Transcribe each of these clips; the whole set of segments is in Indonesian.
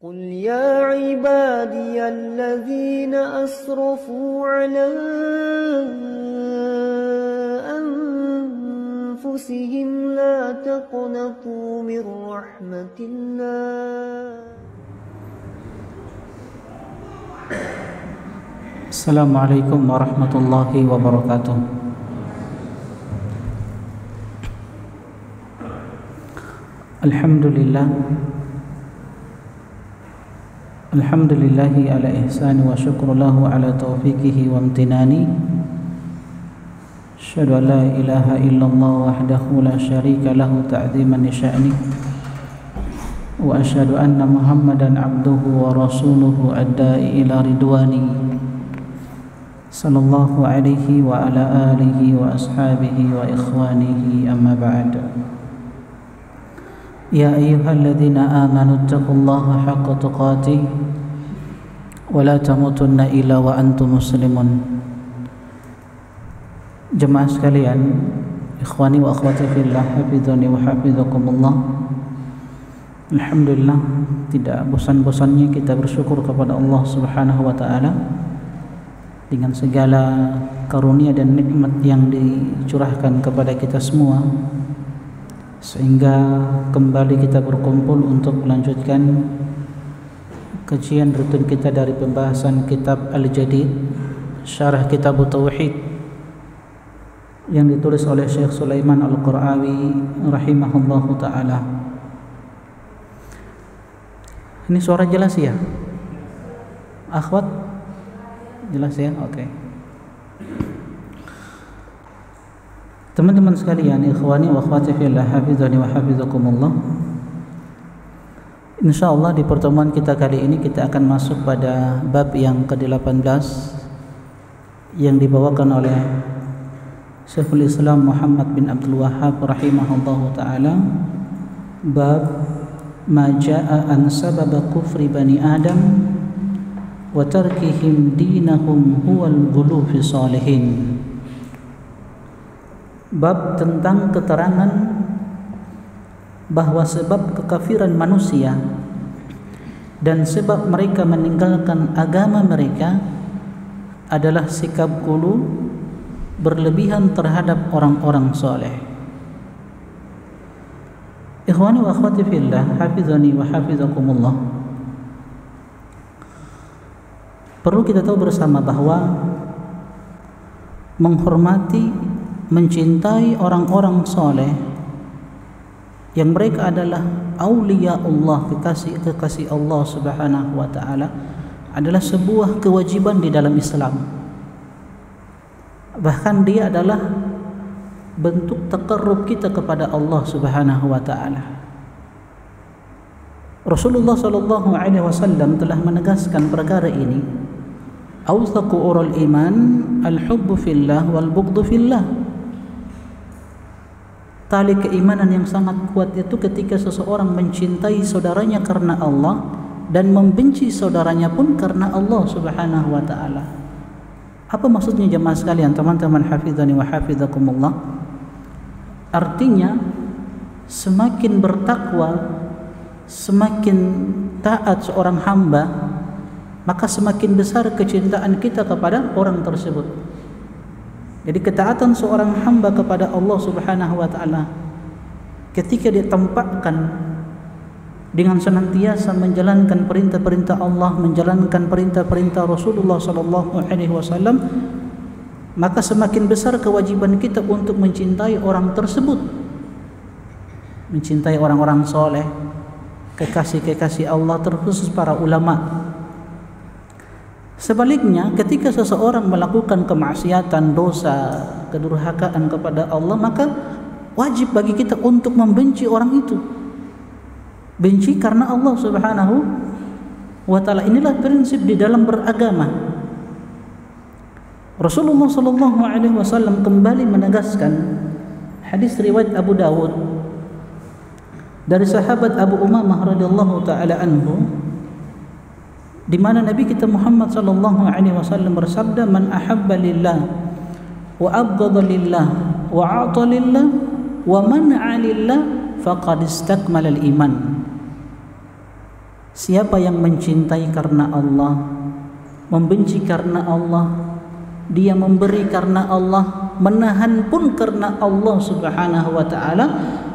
قل يا عبادي الذين أسرفوا على أنفسهم لا تقنطوا من رحمة الله. Assalamualaikum warahmatullahi wabarakatuh. Alhamdulillahi ala ihsani wa syukru lahu ala taufiqihi wa amtinani. Asyhadu an la ilaha illallah wahdahu la syarika lahu ta'ziman li sya'ni. Wa asyhadu anna Muhammadan abduhu wa rasuluhu ad-da'i ila ridwani. Sallallahu alaihi wa ala alihi wa ashabihi wa ikhwanihi amma ba'd. Ya ayyuhalladzina amanu taqullaha haqqa tuqatih wa la tamutunna illa wa antum muslimun. Jemaah sekalian, ikhwani wa akhwati fillah, hafizani wa hafizakumullah. Alhamdulillah, tidak bosan-bosannya kita bersyukur kepada Allah Subhanahu wa taala dengan segala karunia dan nikmat yang dicurahkan kepada kita semua, sehingga kembali kita berkumpul untuk melanjutkan kajian rutin kita dari pembahasan kitab Al-Jadid, syarah kitab Tauhid yang ditulis oleh Syekh Sulaiman Al-Qur'awi rahimahullahu ta'ala. Ini suara jelas ya? Akhwat? Jelas ya? Oke. Teman-teman sekalian, ikhwani wa akhwati fillah, hafizani wa hafizakumullah. Insyaallah di pertemuan kita kali ini kita akan masuk pada bab yang ke-18 yang dibawakan oleh Syekhul Islam Muhammad bin Abdul Wahhab rahimahullahu taala, bab ma jaa an sabab kufri bani Adam wa tarkihim dinahum huwal ghulu fi salihin. Bab tentang keterangan bahwa sebab kekafiran manusia dan sebab mereka meninggalkan agama mereka adalah sikap ghulu, berlebihan terhadap orang-orang soleh. Ikhwani wa akhwati fillah, hafizani wa hafizakumullah. Perlu kita tahu bersama bahwa menghormati, mencintai orang-orang soleh yang mereka adalah aulia Allah, kekasih Allah Subhanahu wa ta'ala, adalah sebuah kewajiban di dalam Islam. Bahkan dia adalah bentuk taqarrub kita kepada Allah Subhanahu wa ta'ala. Rasulullah sallallahu alaihi wasallam telah menegaskan perkara ini. Awthaqu ural iman al-hubbu fillah wal bughdu fillah. Tali keimanan yang sangat kuat itu ketika seseorang mencintai saudaranya karena Allah dan membenci saudaranya pun karena Allah Subhanahu wa ta'ala. Apa maksudnya jemaah sekalian, teman-teman hafizani wa hafizakumullah? Artinya semakin bertakwa, semakin taat seorang hamba, maka semakin besar kecintaan kita kepada orang tersebut. Jadi ketaatan seorang hamba kepada Allah Subhanahu wa ta'ala ketika dia tempatkan dengan senantiasa menjalankan perintah-perintah Allah, menjalankan perintah-perintah Rasulullah sallallahu alaihi wasallam, maka semakin besar kewajiban kita untuk mencintai orang tersebut, mencintai orang-orang soleh, kekasih-kekasih Allah, terkhusus para ulama. Sebaliknya, ketika seseorang melakukan kemaksiatan, dosa, kedurhakaan kepada Allah, maka wajib bagi kita untuk membenci orang itu. Benci karena Allah Subhanahu wa ta'ala. Inilah prinsip di dalam beragama. Rasulullah sallallahu alaihi wasallam kembali menegaskan hadis riwayat Abu Dawud dari sahabat Abu Umamah radhiyallahu taala anhu, di mana Nabi kita Muhammad sallallahu alaihi wasallam bersabda, man ahabba lillah wa abghadha lillah wa a'ta lillah wa man'a lillah faqad istakmala al-iman. Siapa yang mencintai karena Allah, membenci karena Allah, dia memberi karena Allah, menahan pun karena Allah Subhanahu wa taala,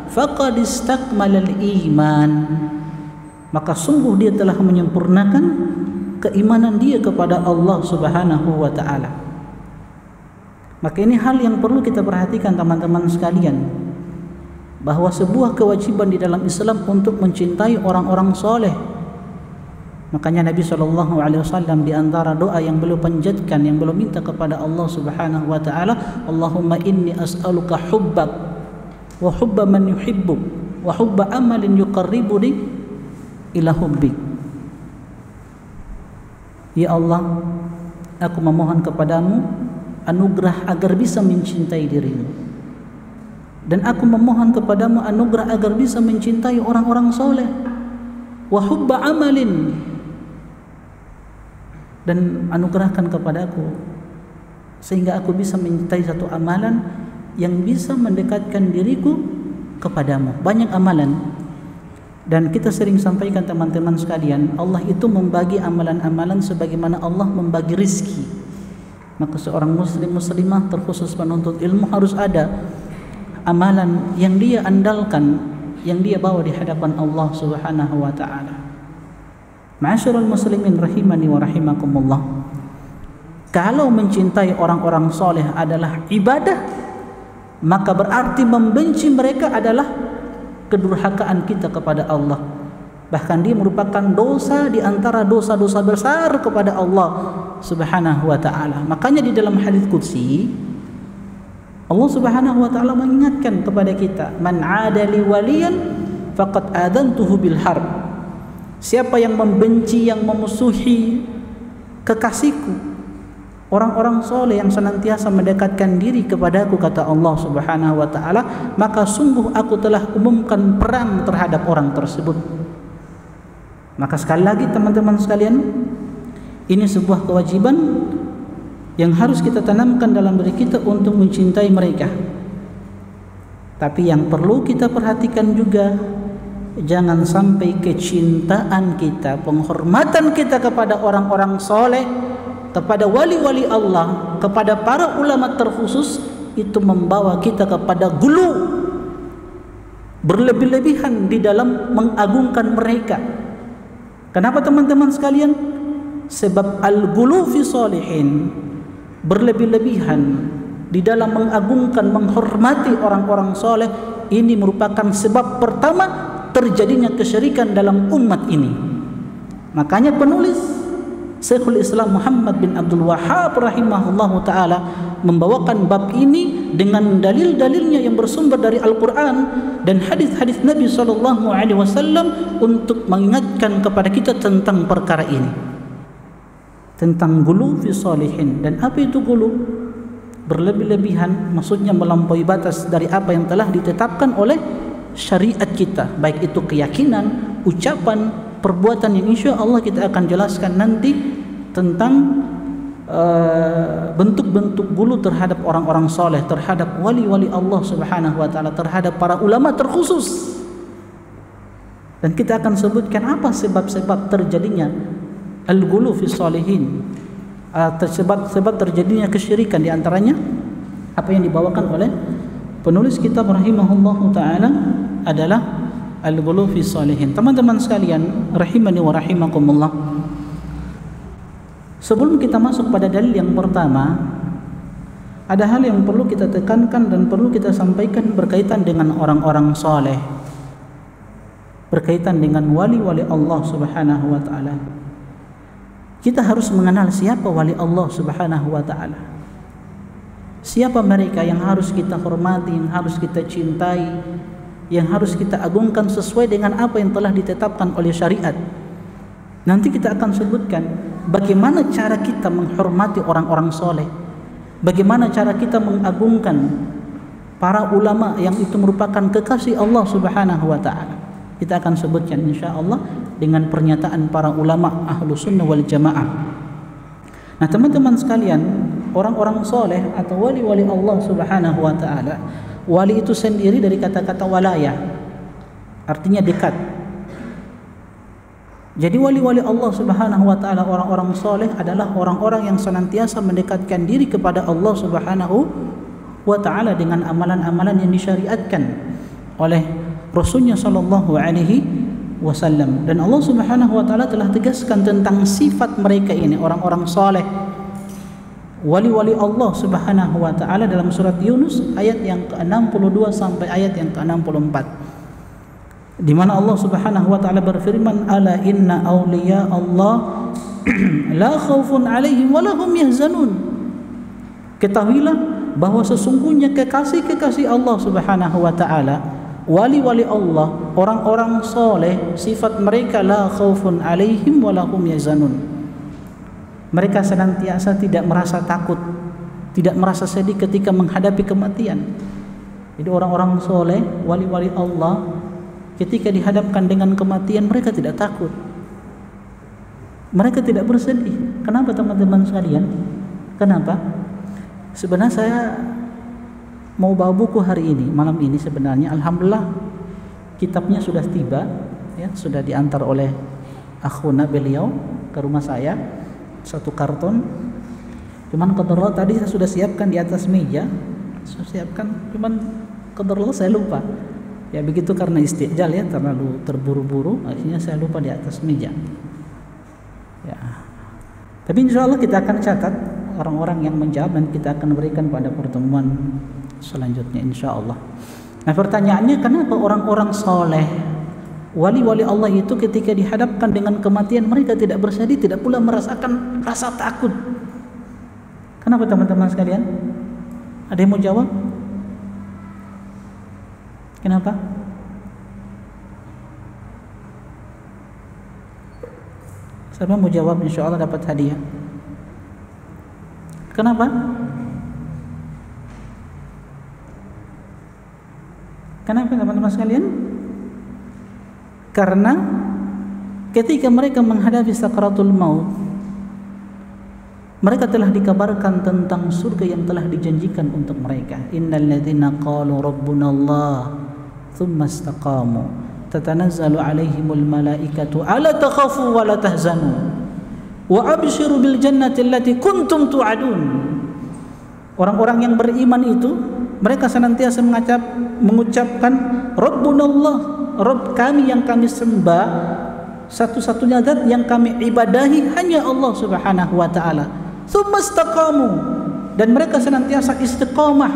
faqad istakmalal iman, maka sungguh dia telah menyempurnakan keimanan dia kepada Allah Subhanahu wa taala. Maka ini hal yang perlu kita perhatikan teman-teman sekalian, bahwa sebuah kewajiban di dalam Islam untuk mencintai orang-orang soleh. Makanya Nabi SAW di antara doa yang beliau panjatkan, yang beliau minta kepada Allah Subhanahu wa taala, Allahumma inni as'aluka hubbak wa hubba man yuhibbuk wa hubba amalin yuqarribuni ila hubbik. Ya Allah, aku memohon kepadamu anugerah agar bisa mencintai dirimu, dan aku memohon kepadamu anugerah agar bisa mencintai orang-orang soleh, wa hubba amalin, dan anugerahkan kepadaku sehingga aku bisa mencintai satu amalan yang bisa mendekatkan diriku kepadamu. Banyak amalan, dan kita sering sampaikan teman-teman sekalian, Allah itu membagi amalan-amalan sebagaimana Allah membagi rizki. Maka seorang muslim muslimah terkhusus penuntut ilmu harus ada amalan yang dia andalkan, yang dia bawa di hadapan Allah Subhanahu wa taala. Ma'asyiral muslimin rahimani wa rahimakumullah. Kalau mencintai orang-orang soleh adalah ibadah, maka berarti membenci mereka adalah kedurhakaan kita kepada Allah. Bahkan dia merupakan dosa di antara dosa-dosa besar kepada Allah Subhanahu wa taala. Makanya di dalam hadis qudsi Allah Subhanahu wa taala mengingatkan kepada kita, man 'adali waliyan faqad adantuhu bil harb. Siapa yang membenci, yang memusuhi kekasihku, orang-orang soleh yang senantiasa mendekatkan diri kepadaku, kata Allah Subhanahu wa taala, maka sungguh aku telah umumkan perang terhadap orang tersebut. Maka sekali lagi teman-teman sekalian, ini sebuah kewajiban yang harus kita tanamkan dalam diri kita untuk mencintai mereka. Tapi yang perlu kita perhatikan juga, jangan sampai kecintaan kita, penghormatan kita kepada orang-orang soleh, kepada wali-wali Allah, kepada para ulama terkhusus, itu membawa kita kepada gulu, berlebih-lebihan di dalam mengagungkan mereka. Kenapa teman-teman sekalian? Sebab al-gulu fi solihin, berlebih-lebihan di dalam mengagungkan, menghormati orang-orang soleh, ini merupakan sebab pertama terjadinya kesyirikan dalam umat ini. Makanya penulis Syekhul Islam Muhammad bin Abdul Wahhab rahimahullahu taala membawakan bab ini dengan dalil-dalilnya yang bersumber dari Al-Quran dan hadis-hadis Nabi SAW untuk mengingatkan kepada kita tentang perkara ini, tentang gulu fi salihin. Dan apa itu gulu? Berlebih-lebihan, maksudnya melampaui batas dari apa yang telah ditetapkan oleh syariat kita, baik itu keyakinan, ucapan, perbuatan, yang insya Allah kita akan jelaskan nanti tentang bentuk-bentuk gulu terhadap orang-orang soleh, terhadap wali-wali Allah Subhanahu wa taala, terhadap para ulama terkhusus. Dan kita akan sebutkan apa sebab-sebab terjadinya al-gulu fi salihin, sebab terjadinya kesyirikan, di antaranya apa yang dibawakan oleh penulis kitab rahimahullahu taala adalah al-ghulu fi salihin. Teman-teman sekalian rahimani wa rahimakumullah, sebelum kita masuk pada dalil yang pertama, ada hal yang perlu kita tekankan dan perlu kita sampaikan berkaitan dengan orang-orang saleh, berkaitan dengan wali-wali Allah Subhanahu wa taala. Kita harus mengenal siapa wali Allah Subhanahu wa taala. Siapa mereka yang harus kita hormati, yang harus kita cintai, yang harus kita agungkan sesuai dengan apa yang telah ditetapkan oleh syariat. Nanti kita akan sebutkan bagaimana cara kita menghormati orang-orang soleh, bagaimana cara kita mengagungkan para ulama yang itu merupakan kekasih Allah Subhanahu wa taala. Kita akan sebutkan insyaallah dengan pernyataan para ulama Ahlus Sunnah wal Jamaah. Nah, teman-teman sekalian, orang-orang soleh atau wali-wali Allah Subhanahu wa taala, wali itu sendiri dari kata-kata walaya, artinya dekat. Jadi wali-wali Allah Subhanahu wa taala, orang-orang soleh adalah orang-orang yang senantiasa mendekatkan diri kepada Allah Subhanahu wa taala dengan amalan-amalan yang disyariatkan oleh Rasulnya sallallahu alaihi wasallam. Dan Allah Subhanahu wa taala telah tegaskan tentang sifat mereka ini, orang-orang soleh, wali-wali Allah Subhanahu wa taala, dalam surat Yunus ayat yang ke-62 sampai ayat yang ke-64, di mana Allah Subhanahu wa taala berfirman, ala inna awliya Allah la khaufun 'alaihim wa lahum yahzanun. Ketahuilah bahwa sesungguhnya kekasih-kekasih Allah Subhanahu wa taala, wali-wali Allah, orang-orang soleh, sifat mereka la khaufun 'alaihim wa lahum yahzanun. Mereka senantiasa tidak merasa takut, tidak merasa sedih ketika menghadapi kematian. Jadi orang-orang soleh, wali-wali Allah, ketika dihadapkan dengan kematian mereka tidak takut, mereka tidak bersedih. Kenapa teman-teman sekalian? Kenapa? Sebenarnya saya mau bawa buku hari ini, malam ini sebenarnya. Alhamdulillah kitabnya sudah tiba, ya, sudah diantar oleh akhuna beliau ke rumah saya, satu karton. Cuman qadarullah tadi saya sudah siapkan di atas meja, cuman qadarullah saya lupa. Ya begitu, karena istijal ya, terlalu terburu-buru, akhirnya saya lupa di atas meja. Ya. Tapi insya Allah kita akan catat orang-orang yang menjawab dan kita akan berikan pada pertemuan selanjutnya insya Allah. Nah pertanyaannya, kenapa orang-orang soleh, wali-wali Allah itu ketika dihadapkan dengan kematian mereka tidak bersedih, tidak pula merasakan rasa takut? Kenapa teman-teman sekalian? Ada yang mau jawab? Kenapa? Siapa mau jawab, insya Allah dapat hadiah. Kenapa? Kenapa teman-teman sekalian? Karena ketika mereka menghadapi sakaratul maut, mereka telah dikabarkan tentang surga yang telah dijanjikan untuk mereka. Innal ladzina qalu rabbunallah thumma istaqamu tatanazzalu alaihimul malaikatu alla takhafu wa la tahzanu wa abshiru bil jannati allati kuntum tu'adun. Orang-orang yang beriman itu mereka senantiasa mengucapkan rabbunallah, Rabb kami yang kami sembah, satu-satunya zat yang kami ibadahi hanya Allah Subhanahu wa taala. Tsumma istaqamu, dan mereka senantiasa istiqamah.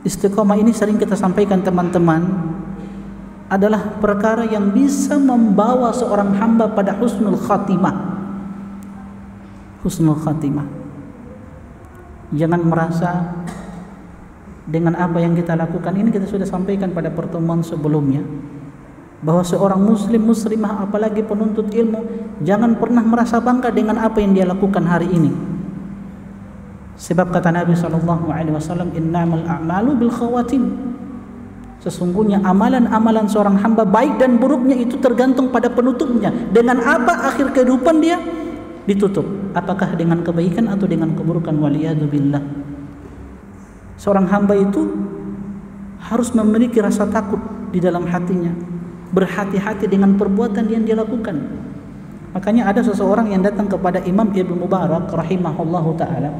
Istiqamah ini sering kita sampaikan teman-teman, adalah perkara yang bisa membawa seorang hamba pada husnul khatimah. Husnul khatimah. Jangan merasa dengan apa yang kita lakukan ini, kita sudah sampaikan pada pertemuan sebelumnya, bahwa seorang muslim muslimah apalagi penuntut ilmu jangan pernah merasa bangga dengan apa yang dia lakukan hari ini. Sebab kata Nabi SAW, innamal a'malu bil khawatim. Sesungguhnya amalan-amalan seorang hamba baik dan buruknya itu tergantung pada penutupnya. Dengan apa akhir kehidupan dia ditutup? Apakah dengan kebaikan atau dengan keburukan? Waliyadzubillah. Seorang hamba itu harus memiliki rasa takut di dalam hatinya, berhati-hati dengan perbuatan yang dia lakukan. Makanya ada seseorang yang datang kepada Imam Ibnu Mubarak rahimahullahu ta'ala.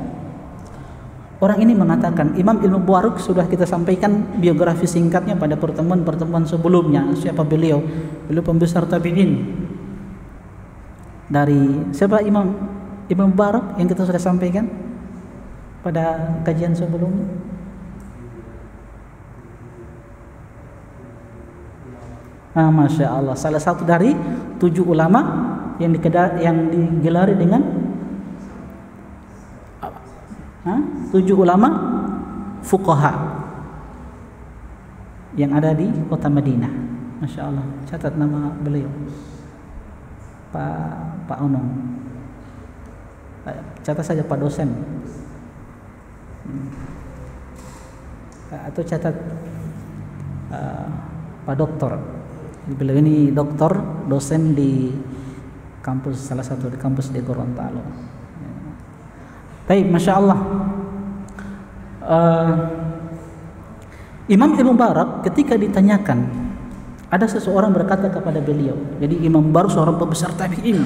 Orang ini mengatakan, Imam Ibnu Mubarak sudah kita sampaikan biografi singkatnya pada pertemuan-pertemuan sebelumnya. Siapa beliau? Beliau pembesar tabi'in. Dari siapa Imam Ibnu Mubarak yang kita sudah sampaikan pada kajian sebelumnya? Masya Allah, salah satu dari 7 ulama yang digelari dengan 7 ulama fuqaha yang ada di kota Madinah. Masya Allah, catat nama beliau, Pak Onong. Catat saja Pak dosen, atau catat Pak doktor. Beliau ini doktor, dosen di kampus, salah satu di kampus di Gorontalo. Baik, Masya Allah. Imam Ibnu Mubarak ketika ditanyakan Ada seseorang berkata kepada beliau, jadi Imam Baru seorang pembesar tabi'in.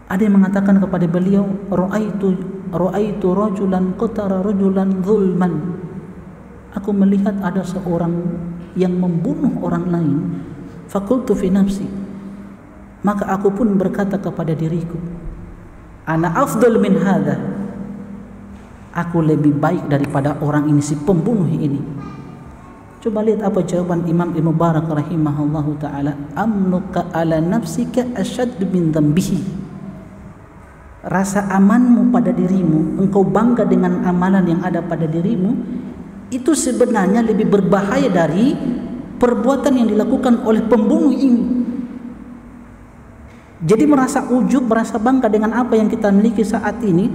Ada yang mengatakan kepada beliau, ra'aitu rajulan qatara rajulan zulman. Aku melihat ada seorang yang membunuh orang lain. Faqultu fi nafsi. Maka aku pun berkata kepada diriku, ana afdal min hadha. Aku lebih baik daripada orang ini, si pembunuh ini. Coba lihat apa jawaban Imam Ibnu Mubarak rahimahullahu taala, amnuka ala nafsika asyad min dhanbihi. Rasa amanmu pada dirimu, engkau bangga dengan amalan yang ada pada dirimu, itu sebenarnya lebih berbahaya dari perbuatan yang dilakukan oleh pembunuh ini. Jadi merasa ujub, merasa bangga dengan apa yang kita miliki saat ini,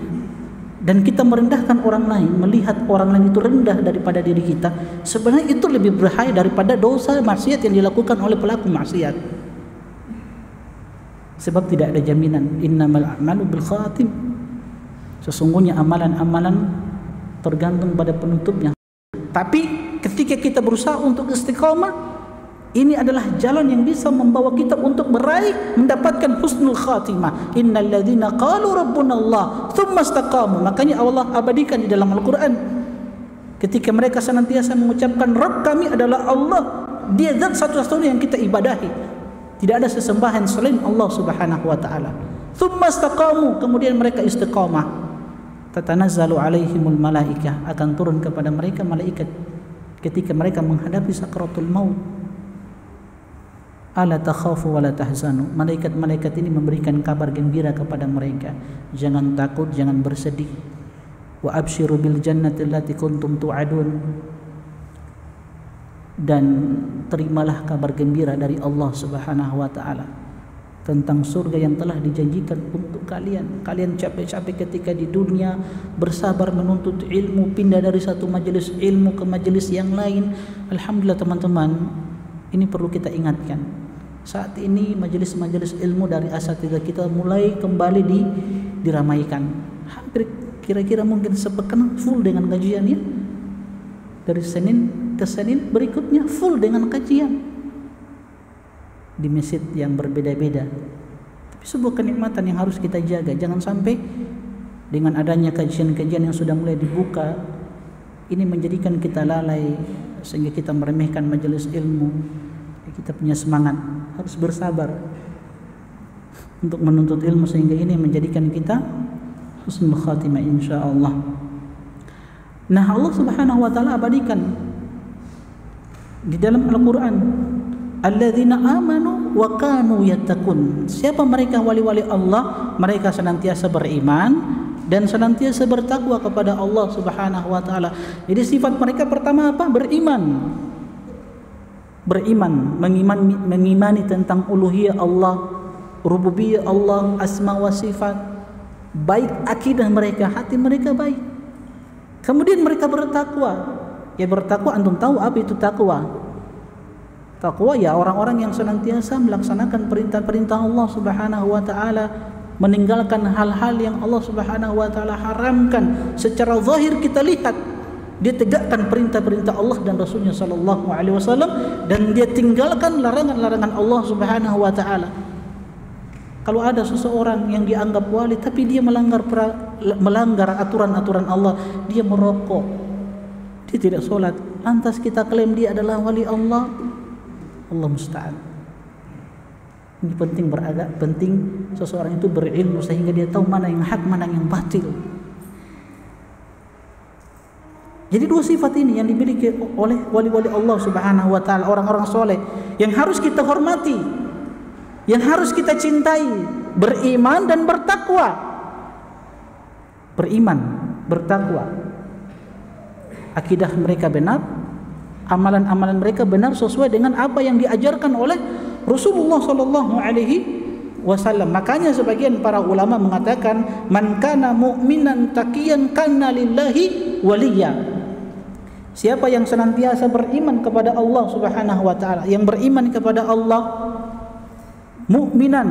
dan kita merendahkan orang lain, melihat orang lain itu rendah daripada diri kita, sebenarnya itu lebih berbahaya daripada dosa maksiat yang dilakukan oleh pelaku maksiat. Sebab tidak ada jaminan, innamal a'malu bil khatim. Sesungguhnya amalan-amalan tergantung pada penutupnya. Tapi ketika kita berusaha untuk istiqamah, ini adalah jalan yang bisa membawa kita untuk meraih, mendapatkan husnul khatimah. Innal ladzina qalu rabbuna Allah tsumma istaqamu. Makanya Allah abadikan di dalam Al-Qur'an, ketika mereka senantiasa mengucapkan Rabb kami adalah Allah, dia zat satu-satunya yang kita ibadahi, tidak ada sesembahan selain Allah Subhanahu wa taala. Tsumma istaqamu, kemudian mereka istiqamah. Tatanazzalu alaihimul malaikah, akan turun kepada mereka malaikat ketika mereka menghadapi sakaratul maut. Ala takhafu wa la tahzanu. Malaikat-malaikat ini memberikan kabar gembira kepada mereka, jangan takut, jangan bersedih. Wa absyiru bil jannati allati kuntum tu'adun. Dan terimalah kabar gembira dari Allah Subhanahu wa taala tentang surga yang telah dijanjikan untuk kalian. Kalian capek-capek ketika di dunia bersabar menuntut ilmu, pindah dari satu majelis ilmu ke majelis yang lain. Alhamdulillah teman-teman, ini perlu kita ingatkan. Saat ini majelis-majelis ilmu dari asatidzah kita mulai kembali diramaikan. Hampir kira-kira mungkin sepekan full dengan kajiannya. Dari Senin ke Senin berikutnya full dengan kajian di masjid yang berbeda-beda. Tapi sebuah kenikmatan yang harus kita jaga. Jangan sampai dengan adanya kajian-kajian yang sudah mulai dibuka, ini menjadikan kita lalai sehingga kita meremehkan majelis ilmu. Kita punya semangat, harus bersabar untuk menuntut ilmu sehingga ini menjadikan kita husnul khatimah insyaallah. Nah, Allah Subhanahu wa taala abadikan di dalam Al-Qur'an, alladzina amanu wa kanu yattaqun. Siapa mereka wali-wali Allah? Mereka senantiasa beriman dan senantiasa bertakwa kepada Allah Subhanahu wa taala. Jadi sifat mereka pertama apa? Beriman, mengimani tentang uluhiyah Allah, rububiyah Allah, asma wa sifat. Baik akidah mereka, hati mereka baik. Kemudian mereka bertakwa. Ya bertakwa, antum tahu apa itu takwa? Takwa ya orang-orang yang senantiasa melaksanakan perintah-perintah Allah Subhanahu wa taala, meninggalkan hal-hal yang Allah Subhanahu wa taala haramkan. Secara zahir kita lihat dia tegakkan perintah-perintah Allah dan Rasulnya sallallahu alaihi wasallam, dan dia tinggalkan larangan-larangan Allah Subhanahu wa taala. Kalau ada seseorang yang dianggap wali tapi dia melanggar aturan-aturan Allah, dia merokok, dia tidak sholat, lantas kita klaim dia adalah wali Allah? Allah musta'an. Ini penting seseorang itu berilmu sehingga dia tahu mana yang hak, mana yang batil. Jadi dua sifat ini yang dimiliki oleh wali-wali Allah Subhanahu wa taala, orang-orang soleh yang harus kita hormati, yang harus kita cintai, beriman dan bertakwa. Beriman, bertakwa. Akidah mereka benar, amalan-amalan mereka benar sesuai dengan apa yang diajarkan oleh Rasulullah sallallahu alaihi wasallam. Makanya sebagian para ulama mengatakan, man kana mu'minan taqiyan kana lillahi waliya. Siapa yang senantiasa beriman kepada Allah Subhanahu wa taala, yang beriman kepada Allah, mukminan,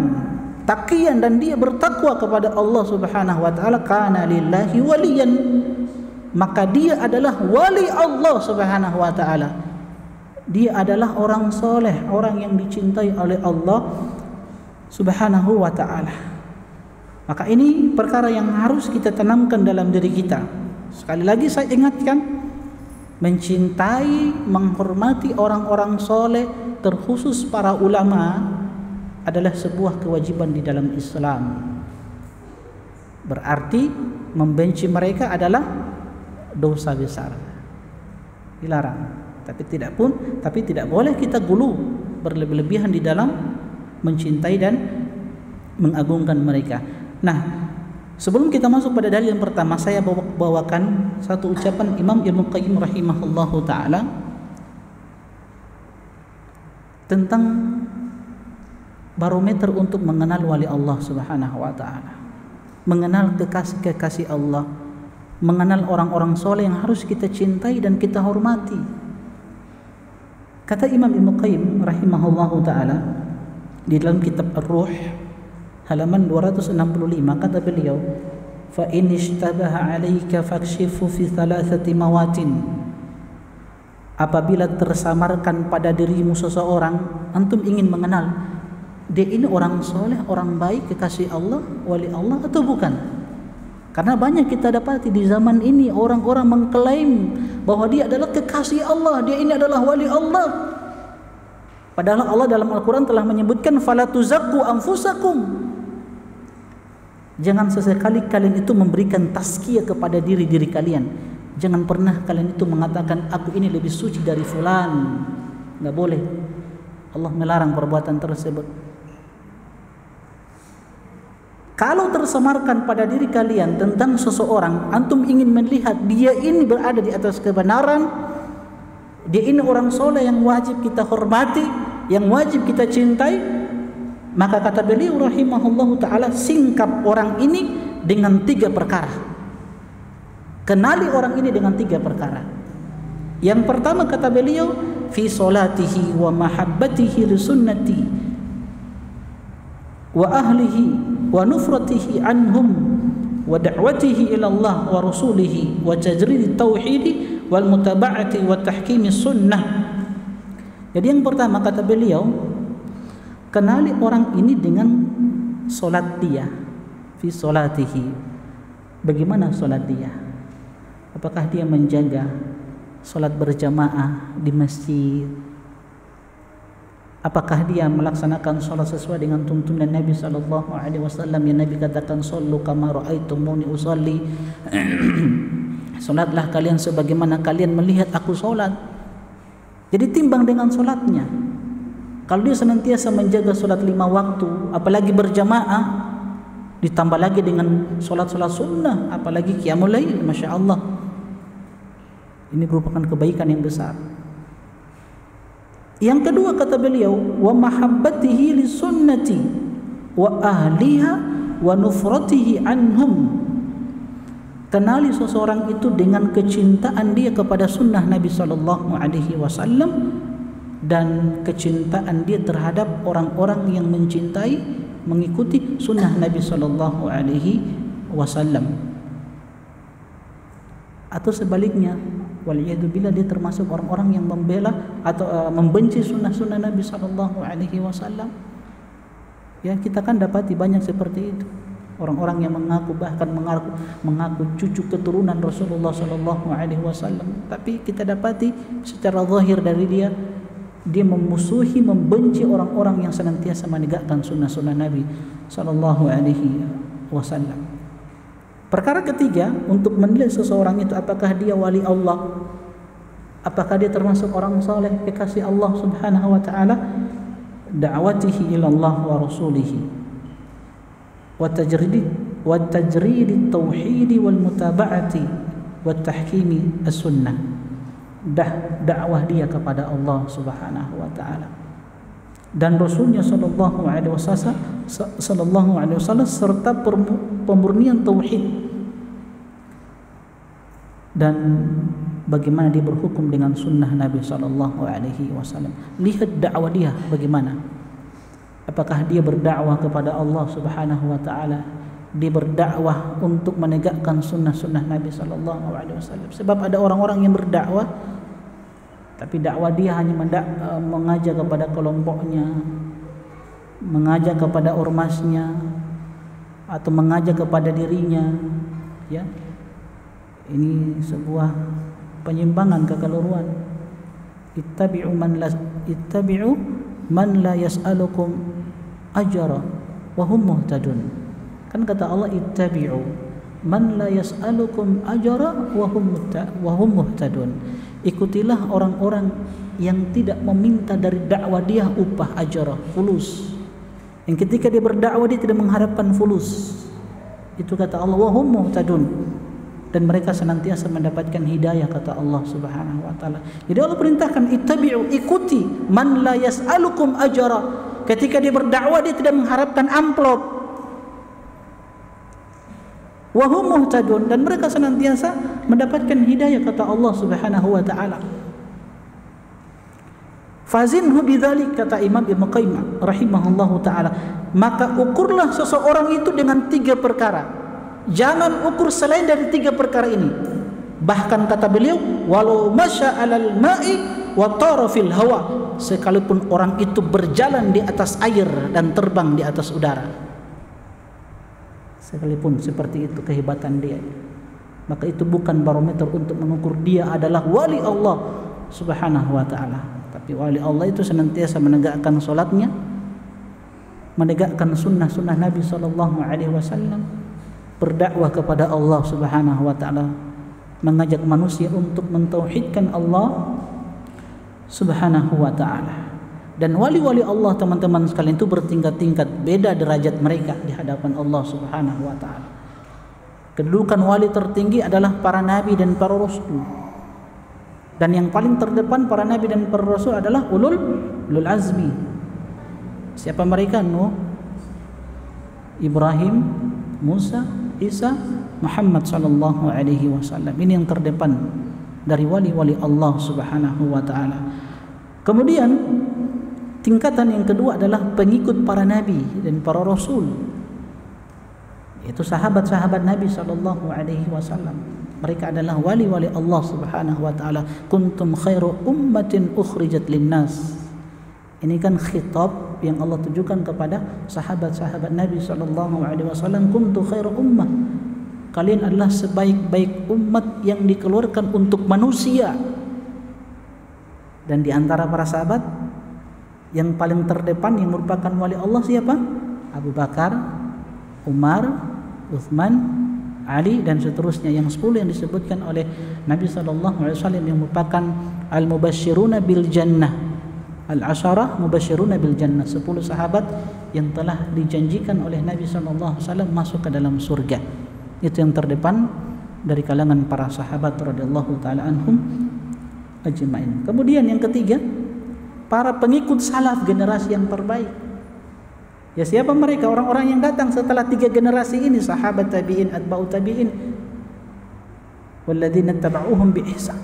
taqiyan, dan dia bertakwa kepada Allah Subhanahu wa taala, kana lillahi waliyan, maka dia adalah wali Allah Subhanahu wa taala. dia adalah orang soleh, orang yang dicintai oleh Allah Subhanahu wa ta'ala. Maka ini perkara yang harus kita tanamkan dalam diri kita. Sekali lagi saya ingatkan, mencintai, menghormati orang-orang soleh, terkhusus para ulama, adalah sebuah kewajiban di dalam Islam. Berarti membenci mereka adalah dosa besar, dilarang. Tapi tidak boleh kita gulu berlebih-lebihan di dalam mencintai dan mengagungkan mereka. Nah, sebelum kita masuk pada dalil yang pertama, saya bawakan satu ucapan Imam Ibnu Qayyim rahimahullahu taala tentang barometer untuk mengenal wali Allah Subhanahu wa taala, mengenal kekasih-kekasih Allah, mengenal orang-orang soleh yang harus kita cintai dan kita hormati. Kata Imam Ibnu Qayyim rahimahullahu taala di dalam kitab Ar-Ruh halaman 265, kata beliau, fa in ishtabaha 'alaika fakshifu fi thalathati mawatin. Apabila tersamarkan pada dirimu seseorang, antum ingin mengenal dia ini orang soleh, orang baik, kekasih Allah, wali Allah atau bukan? Karena banyak kita dapati di zaman ini orang-orang mengklaim bahwa dia adalah kekasih Allah, dia ini adalah wali Allah. Padahal Allah dalam Al-Quran telah menyebutkan fala tuzakku anfusakum. Jangan sesekali kalian itu memberikan tazkiyah kepada diri-diri kalian. Jangan pernah kalian itu mengatakan aku ini lebih suci dari fulan. Enggak boleh. Allah melarang perbuatan tersebut. Kalau tersemarkan pada diri kalian tentang seseorang, antum ingin melihat dia ini berada di atas kebenaran, dia ini orang soleh yang wajib kita hormati, yang wajib kita cintai, maka kata beliau rahimahullahu ta'ala, singkap orang ini dengan 3 perkara. Kenali orang ini dengan 3 perkara. Yang pertama kata beliau, fi solatihi wa mahabbatihi li sunnati wa ahlihi wa nufratihi anhum wa da'watihi ila Allah wa rasulihi wa tajrid tauhidi wal mutaba'ati wa tahkimi sunnah. Jadi yang pertama kata beliau, kenali orang ini dengan solat dia, fi solatihi. Bagaimana solat dia? Apakah dia menjaga solat berjamaah di masjid? Apakah dia melaksanakan sholat sesuai dengan tuntunan Nabi sallallahu alaihi wasallam yang Nabi katakan sallu kama raaitumuni usolli. Salatlah kalian sebagaimana kalian melihat aku salat. Jadi timbang dengan salatnya. Kalau dia senantiasa menjaga salat 5 waktu, apalagi berjamaah, ditambah lagi dengan salat-salat sunnah, apalagi qiyamul lail, masyaallah. Ini merupakan kebaikan yang besar. Yang kedua kata beliau, wa mahabbatihi li sunnati wa ahliha wa nufratihi anhum. Kenali seseorang itu dengan kecintaan dia kepada sunnah Nabi sallallahu alaihi wasallam dan kecintaan dia terhadap orang-orang yang mencintai, mengikuti sunnah Nabi sallallahu alaihi wasallam. Atau sebaliknya, waliyadzubillah, dia termasuk orang-orang yang membela atau membenci sunnah-sunnah Nabi sallallahu alaihi wasallam. Ya, kita kan dapati banyak seperti itu. Orang-orang yang bahkan mengaku cucu keturunan Rasulullah sallallahu alaihi wasallam, tapi kita dapati secara zahir dari dia memusuhi, membenci orang-orang yang senantiasa menegakkan sunnah-sunnah Nabi sallallahu alaihi wasallam. Perkara ketiga untuk menilai seseorang itu apakah dia wali Allah, apakah dia termasuk orang saleh, kekasih Allah Subhanahu wa taala, da'watihi ila Allah wa rasulihi wa tajrid tauhid wal mutaba'ati wa tahkimi as-sunnah. Dakwah dia kepada Allah Subhanahu wa taala dan Rasulnya sallallahu alaihi wasallam serta pemurnian tauhid dan bagaimana dia berhukum dengan sunnah Nabi sallallahu alaihi wasallam. Lihat dakwah dia bagaimana. Apakah dia berdakwah kepada Allah Subhanahu wa taala? Dia berdakwah untuk menegakkan sunnah-sunnah Nabi sallallahu alaihi wasallam. Sebab ada orang-orang yang berdakwah Tapi dakwah dia hanya mengajak kepada kelompoknya, mengajak kepada ormasnya, atau mengajak kepada dirinya, ya. Ini sebuah penyimpangan, kekeliruan. Ittabi'u man la yas'alukum ajra wa hum muhtadun. Kan kata Allah, ittabi'u man la yas'alukum ajra wa hum muhtadun. Ikutilah orang-orang yang tidak meminta dari dakwah dia upah ajra, fulus. Yang ketika dia berdakwah dia tidak mengharapkan fulus. Itu kata Allah, wa hum muhtadun. Dan mereka senantiasa mendapatkan hidayah, kata Allah Subhanahu wa taala. Jadi Allah perintahkan ittabi'u, ikuti man la yas'alukum ajra. Ketika dia berdakwah dia tidak mengharapkan amplop. Wa hum muhtadun, dan mereka senantiasa mendapatkan hidayah, kata Allah Subhanahu wa taala. Fazinhu bidzalik, kata Imam Ibnu Qayyim rahimahullahu taala, maka ukurlah seseorang itu dengan 3 perkara. Jangan ukur selain dari 3 perkara ini. Bahkan kata beliau, walau masya 'alal ma'i wa tara fil hawa, sekalipun orang itu berjalan di atas air dan terbang di atas udara, sekalipun seperti itu kehebatan dia, maka itu bukan barometer untuk mengukur dia adalah wali Allah Subhanahu wa taala. Tapi wali Allah itu senantiasa menegakkan salatnya, menegakkan sunnah-sunnah Nabi sallallahu alaihi wasallam, berdakwah kepada Allah Subhanahu wa taala, mengajak manusia untuk mentauhidkan Allah Subhanahu wa taala. Dan wali-wali Allah, teman-teman sekalian, itu bertingkat-tingkat, beda derajat mereka di hadapan Allah Subhanahu wa taala. Kedudukan wali tertinggi adalah para nabi dan para rasul. Dan yang paling terdepan para nabi dan para rasul adalah ulul azmi. Siapa mereka? Nuh, Ibrahim, Musa, Isa, Muhammad sallallahu alaihi wasallam. Ini yang terdepan dari wali-wali Allah Subhanahu wa taala. Kemudian tingkatan yang kedua adalah pengikut para nabi dan para rasul. Itu sahabat-sahabat Nabi sallallahu alaihi wasallam. Mereka adalah wali-wali Allah Subhanahu wa taala. Kuntum khairu ummatin ukhrijat linnas. Ini kan khitab yang Allah tujukan kepada sahabat-sahabat Nabi sallallahu alaihi wasallam. Kuntu khairu ummah. Kalian adalah sebaik-baik umat yang dikeluarkan untuk manusia. Dan di antara para sahabat yang paling terdepan yang merupakan wali Allah siapa? Abu Bakar, Umar, Uthman, Ali, dan seterusnya, yang 10 yang disebutkan oleh Nabi sallallahu alaihi wasallam yang merupakan al-mubasysyiruna bil jannah. Al-asyarah mubasysyiruna bil jannah, 10 sahabat yang telah dijanjikan oleh Nabi sallallahu alaihi wasallam masuk ke dalam surga. Itu yang terdepan dari kalangan para sahabat radhiyallahu taala anhum ajmain. Kemudian yang ketiga, para pengikut salaf, generasi yang terbaik. Ya, siapa mereka? Orang-orang yang datang setelah 3 generasi ini, sahabat tabi'in, atba'ut tabi'in, walladzina tabauhum bi ihsan.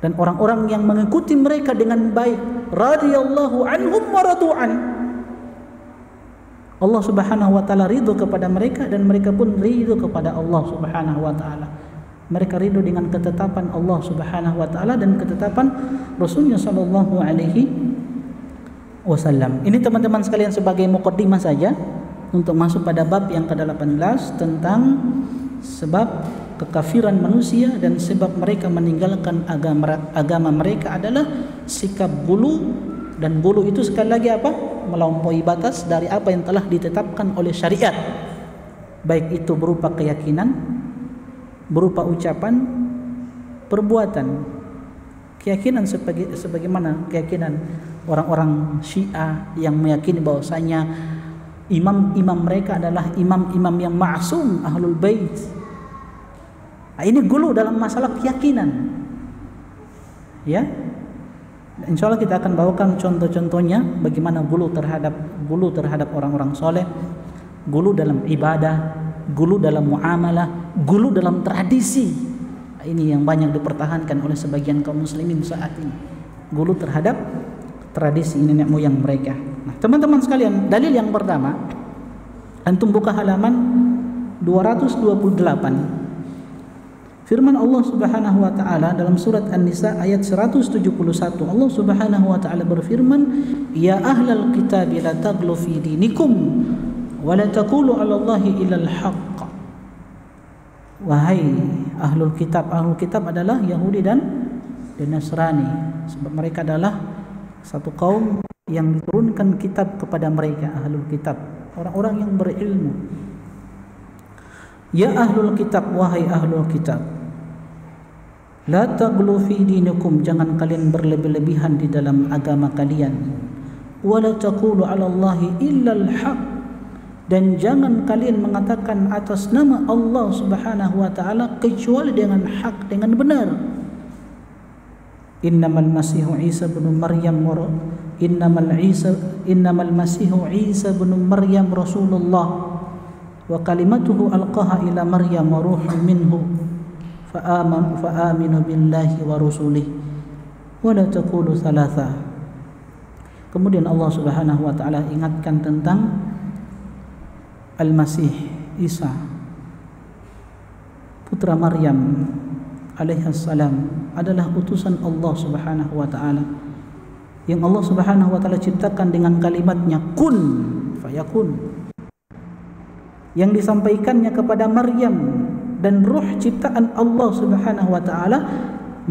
Dan orang-orang yang mengikuti mereka dengan baik, radhiyallahu anhum wa radu'an. Allah Subhanahu wa taala ridho kepada mereka dan mereka pun ridho kepada Allah Subhanahu wa taala. Mereka ridho dengan ketetapan Allah Subhanahu wa taala dan ketetapan Rasulnya sallallahu alaihi wasallam. Ini teman-teman sekalian sebagai muqaddimah saja untuk masuk pada bab yang ke-18 tentang sebab kekafiran manusia dan sebab mereka meninggalkan agama mereka adalah sikap gulu. Dan gulu itu sekali lagi apa? Melampaui batas dari apa yang telah ditetapkan oleh syariat, baik itu berupa keyakinan, berupa ucapan, perbuatan. Keyakinan sebagaimana keyakinan orang-orang Syiah yang meyakini bahwasanya imam-imam mereka adalah imam-imam yang ma'sum, ahlul bait. Nah, ini gulu dalam masalah keyakinan. Ya. Insya Allah kita akan bawakan contoh-contohnya bagaimana gulu terhadap orang-orang soleh, gulu dalam ibadah, gulu dalam muamalah, gulu dalam tradisi. Ini yang banyak dipertahankan oleh sebagian kaum muslimin saat ini. Gulu terhadap tradisi nenek moyang mereka. Nah, teman-teman sekalian, dalil yang pertama, antum buka halaman 228. Firman Allah Subhanahu wa taala dalam surat An-Nisa ayat 171, Allah Subhanahu wa taala berfirman, "Ya ahlal kitab la taghlu fi dinikum wa la taqulu 'ala Allahi illal haqq." Wahai ahlul kitab adalah Yahudi dan Nasrani, sebab mereka adalah satu kaum yang diturunkan kitab kepada mereka, ahlul kitab, orang-orang yang berilmu. Ya ahlul kitab, wahai ahlul kitab, la taghlu fi dinikum, jangan kalian berlebih-lebihan di dalam agama kalian. Wa la taqulu 'ala Allahi illal haq, dan jangan kalian mengatakan atas nama Allah Subhanahu wa taala kecuali dengan hak, dengan benar. Innamal masihu Isa bin Maryam innamal masihu Isa bin Maryam Rasulullah wa kalimatuhu alqaha ila Maryam wa ruhun minhu fa'aminu billahi wa rusulihi wa la taqulu thalatha. Kemudian Allah Subhanahu wa taala ingatkan tentang Al-Masih Isa putra Maryam alaihissalam adalah utusan Allah Subhanahu wa taala yang Allah Subhanahu wa taala ciptakan dengan kalimatnya kun fayakun, yang disampaikannya kepada Maryam dan ruh ciptaan Allah Subhanahu wa taala.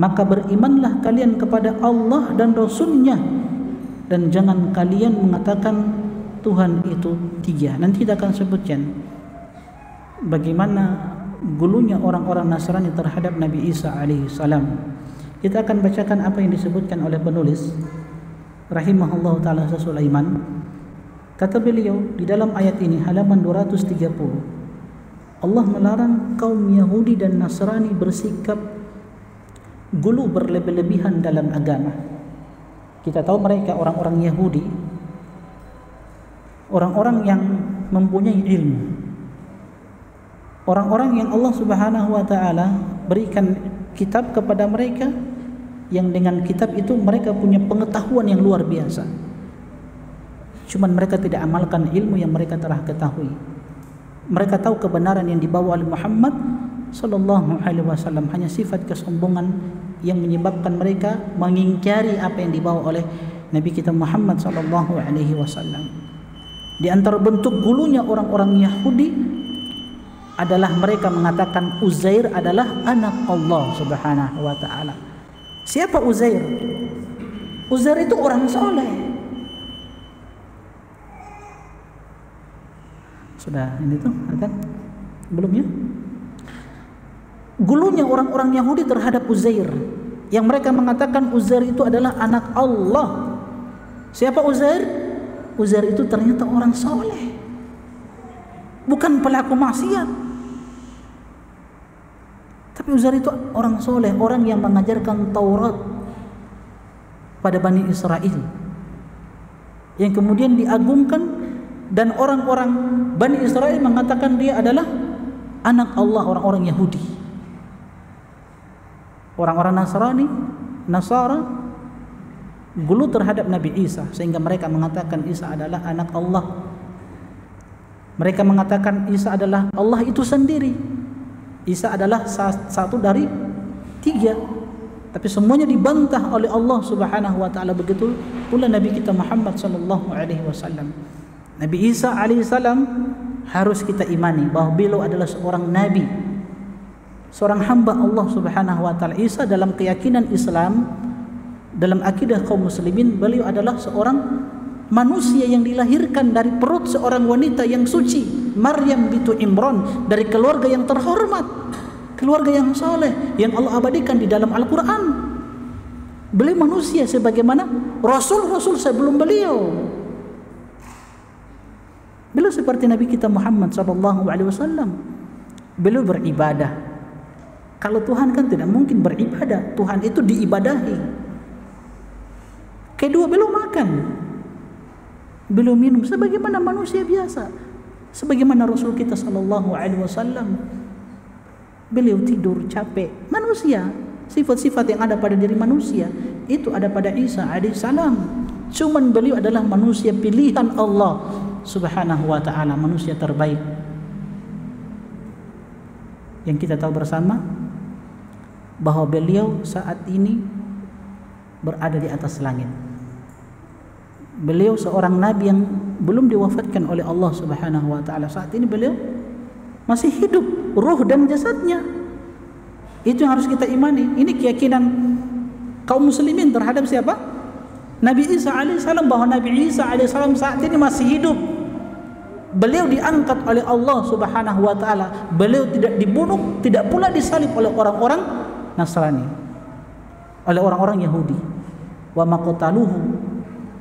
Maka berimanlah kalian kepada Allah dan Rasulnya, dan jangan kalian mengatakan Tuhan itu tiga. Nanti kita akan sebutkan bagaimana gulunya orang-orang Nasrani terhadap Nabi Isa alaihissalam. Kita akan bacakan apa yang disebutkan oleh penulis rahimahullah ta'ala Sulaiman. Kata beliau di dalam ayat ini, halaman 230, Allah melarang kaum Yahudi dan Nasrani bersikap gulu, berlebih-lebihan dalam agama. Kita tahu mereka orang-orang Yahudi, orang-orang yang mempunyai ilmu, orang-orang yang Allah Subhanahu wa taala berikan kitab kepada mereka, yang dengan kitab itu mereka punya pengetahuan yang luar biasa. Cuman mereka tidak amalkan ilmu yang mereka telah ketahui. Mereka tahu kebenaran yang dibawa oleh Muhammad sallallahu alaihi wasallam, hanya sifat kesombongan yang menyebabkan mereka mengingkari apa yang dibawa oleh Nabi kita Muhammad sallallahu alaihi wasallam. Di antara bentuk gulunya orang-orang Yahudi adalah mereka mengatakan Uzair adalah anak Allah Subhanahu wa taala. Siapa Uzair? Uzair itu orang soleh. Sudah ini tuh kan? Belum ya? Gulunya orang-orang Yahudi terhadap Uzair, yang mereka mengatakan Uzair itu adalah anak Allah. Siapa Uzair? Uzair itu ternyata orang soleh, bukan pelaku maksiat. Tapi Uzair itu orang soleh, orang yang mengajarkan Taurat pada Bani Israel, yang kemudian diagungkan, dan orang-orang Bani Israel mengatakan dia adalah anak Allah, orang-orang Yahudi. Orang-orang Nasara gulu terhadap Nabi Isa, sehingga mereka mengatakan Isa adalah anak Allah. Mereka mengatakan Isa adalah Allah itu sendiri. Isa adalah satu dari tiga. Tapi semuanya dibantah oleh Allah Subhanahu wa taala. Begitu pula Nabi kita Muhammad sallallahu alaihi wasallam. Nabi Isa alaihissalam harus kita imani bahwa beliau adalah seorang nabi, seorang hamba Allah Subhanahu wa taala. Isa dalam keyakinan Islam, dalam akidah kaum muslimin, beliau adalah seorang manusia yang dilahirkan dari perut seorang wanita yang suci, Maryam bintu Imran, dari keluarga yang terhormat, keluarga yang soleh, yang Allah abadikan di dalam Al-Quran. Beliau manusia sebagaimana Rasul-Rasul sebelum beliau. Beliau seperti Nabi kita Muhammad SAW. Beliau beribadah. Kalau Tuhan kan tidak mungkin beribadah, Tuhan itu diibadahi. Kedua, beliau makan, beliau minum sebagaimana manusia biasa, sebagaimana Rasul kita SAW. Beliau tidur capek, manusia. Sifat-sifat yang ada pada diri manusia itu ada pada Isa alaihissalam. Cuman beliau adalah manusia pilihan Allah Subhanahu wa ta'ala, manusia terbaik. Yang kita tahu bersama bahwa beliau saat ini berada di atas langit. Beliau seorang nabi yang belum diwafatkan oleh Allah Subhanahu wa taala. Saat ini beliau masih hidup, ruh dan jasadnya. Itu yang harus kita imani. Ini keyakinan kaum muslimin terhadap siapa? Nabi Isa alaihissalam, bahwa Nabi Isa alaihissalam saat ini masih hidup. Beliau diangkat oleh Allah Subhanahu wa taala. Beliau tidak dibunuh, tidak pula disalib oleh orang-orang Nasrani, oleh orang-orang Yahudi. Wa maqtaluhu